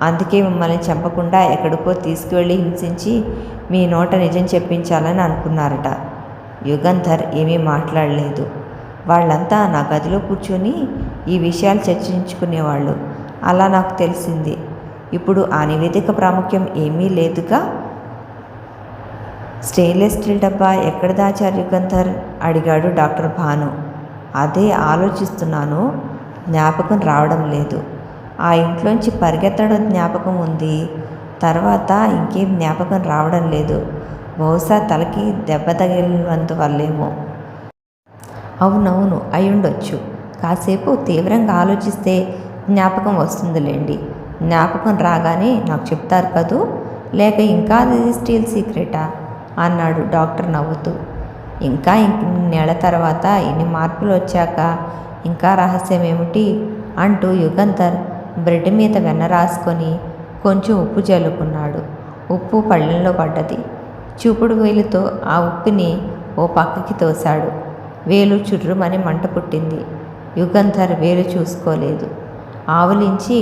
అందుకే మిమ్మల్ని చంపకుండా ఎక్కడికో తీసుకువెళ్ళి హింసించి మీ నోట నిజం చెప్పించాలని అనుకున్నారట. యుగంధర్ ఏమీ మాట్లాడలేదు. వాళ్ళంతా నా గదిలో కూర్చొని ఈ విషయాలు చర్చించుకునేవాళ్ళు. అలా నాకు తెలిసింది. ఇప్పుడు ఆ నివేదిక ప్రాముఖ్యం ఏమీ లేదుగా. స్టెయిన్లెస్ స్టీల్ డబ్బా ఎక్కడ దాచారు యుగంధర్ అడిగాడు డాక్టర్ భాను. అదే ఆలోచిస్తున్నాను, జ్ఞాపకం రావడం లేదు. ఆ ఇంట్లోంచి పరిగెత్తడం జ్ఞాపకం ఉంది, తర్వాత ఇంకేం జ్ఞాపకం రావడం లేదు. బహుశా తలకి దెబ్బ తగిలినందువల్లేమో. అవునవును, అయ్యుండొచ్చు. కాసేపు తీవ్రంగా ఆలోచిస్తే జ్ఞాపకం వస్తుందిలేండి. జ్ఞాపకం రాగానే నాకు చెప్తారు కదూ, లేక ఇంకా అది స్టీల్ సీక్రెటా అన్నాడు డాక్టర్ నవ్వుతూ. ఇంకా ఇన్నేళ్ల తర్వాత ఇన్ని మార్పులు వచ్చాక ఇంకా రహస్యం ఏమిటి అంటూ యుగంధర్ బ్రెడ్ మీద వెన్న రాసుకొని కొంచెం ఉప్పు జల్లుకున్నాడు. ఉప్పు పళ్ళెంలో పడ్డది. చూపుడు వేలుతో ఆ ఉప్పుని ఓ పక్కకి తోశాడు. వేలు చుర్రుమని మంట పుట్టింది. యుగంధర్ వేలు చూసుకోలేదు. ఆవులించి,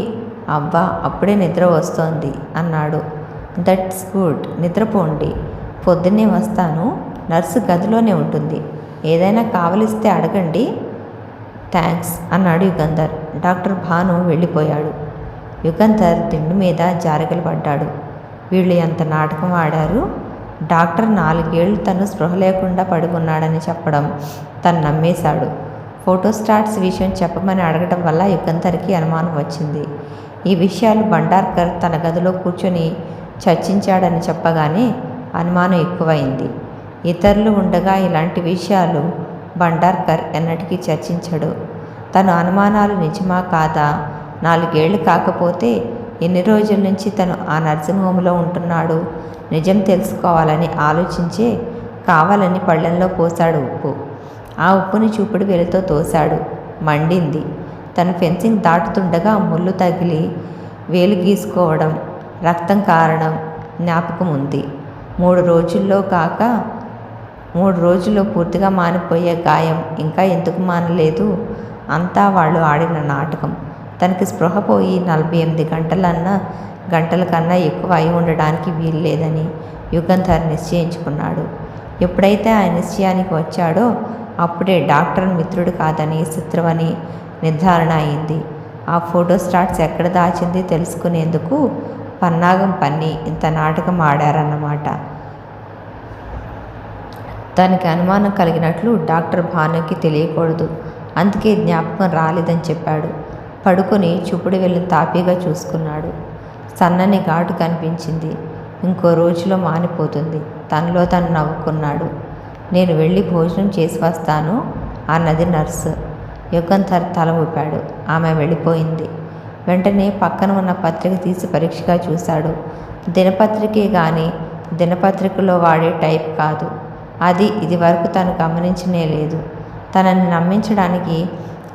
అబ్బా, అప్పుడే నిద్ర వస్తోంది అన్నాడు. దట్స్ గుడ్, నిద్రపోండి. పొద్దున్నే వస్తాను. నర్సు గదిలోనే ఉంటుంది. ఏదైనా కావలిస్తే అడగండి. థ్యాంక్స్ అన్నాడు యుగంధర్. డాక్టర్ భాను వెళ్ళిపోయాడు. యుగంధర్ దిండు మీద జారగలు పడ్డాడు. వీళ్ళు ఎంత నాటకం ఆడారు. డాక్టర్ 4 ఏళ్లు తను స్పృహ లేకుండా పడి ఉన్నాడని చెప్పడం తను నమ్మేశాడు. ఫోటోస్టాట్స్ విషయం చెప్పమని అడగడం వల్ల యుగంధర్కి అనుమానం వచ్చింది. ఈ విషయాలు భండార్కర్ తన గదిలో కూర్చొని చర్చించాడని చెప్పగానే అనుమానం ఎక్కువైంది. ఇతరులు ఉండగా ఇలాంటి విషయాలు భండార్కర్ ఎన్నటికీ చర్చించడు. తన అనుమానాలు నిజమా కాదా, 4 ఏళ్లు కాకపోతే ఎన్ని రోజుల నుంచి తను ఆ నర్సింగ్ హోమ్లో ఉంటున్నాడు, నిజం తెలుసుకోవాలని ఆలోచించే కావాలని పళ్ళెంలో పోశాడు ఉప్పు. ఆ ఉప్పుని చూపుడు వేలుతో తోశాడు. మండింది. తను ఫెన్సింగ్ దాటుతుండగా ముళ్ళు తగిలి వేలు గీసుకోవడం, రక్తం కారడం జ్ఞాపకం ఉంది. 3 రోజుల్లో పూర్తిగా మానిపోయే గాయం ఇంకా ఎందుకు మానలేదు? అంతా వాళ్ళు ఆడిన నాటకం. తనకి స్పృహ పోయి 48 గంటల కన్నా ఎక్కువ అయి ఉండడానికి వీల్లేదని యుగంధర్ నిశ్చయించుకున్నాడు. ఎప్పుడైతే ఆ నిశ్చయానికి వచ్చాడో అప్పుడే డాక్టర్ మిత్రుడు కాదని శత్రువని నిర్ధారణ అయింది. ఆ ఫోటోస్టాట్స్ ఎక్కడ దాచింది తెలుసుకునేందుకు పన్నాగం పన్ని ఇంత నాటకం ఆడారన్నమాట. తనకి అనుమానం కలిగినట్లు డాక్టర్ భానుకి తెలియకూడదు. అందుకే జ్ఞాపకం రాలేదని చెప్పాడు. పడుకొని చూపుడు వెళ్ళిన తాపీగా చూసుకున్నాడు. సన్నని ఘాటు కనిపించింది. ఇంకో రోజులో మానిపోతుంది. తనలో తను నవ్వుకున్నాడు. నేను వెళ్ళి భోజనం చేసి వస్తాను అన్నది నర్సు. యుగంధర్ తల ఊపాడు. ఆమె వెళ్ళిపోయింది. వెంటనే పక్కన ఉన్న పత్రిక తీసి పరీక్షగా చూశాడు. దినపత్రికే గాని దినపత్రికలో వాడే టైప్ కాదు. అది ఇదివరకు తను గమనించనే లేదు. తనని నమ్మించడానికి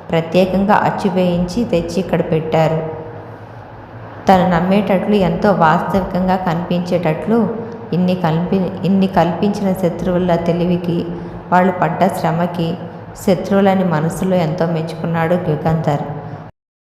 ప్రత్యేకంగా అచ్చు వేయించి తెచ్చి ఇక్కడ పెట్టారు. తను నమ్మేటట్లు ఎంతో వాస్తవికంగా కనిపించేటట్లు ఇన్ని కల్పించిన శత్రువుల తెలివికి, వాళ్ళు పడ్డ శ్రమకి శత్రువులని మనసులో ఎంతో మెచ్చుకున్నాడు యుగంధర్.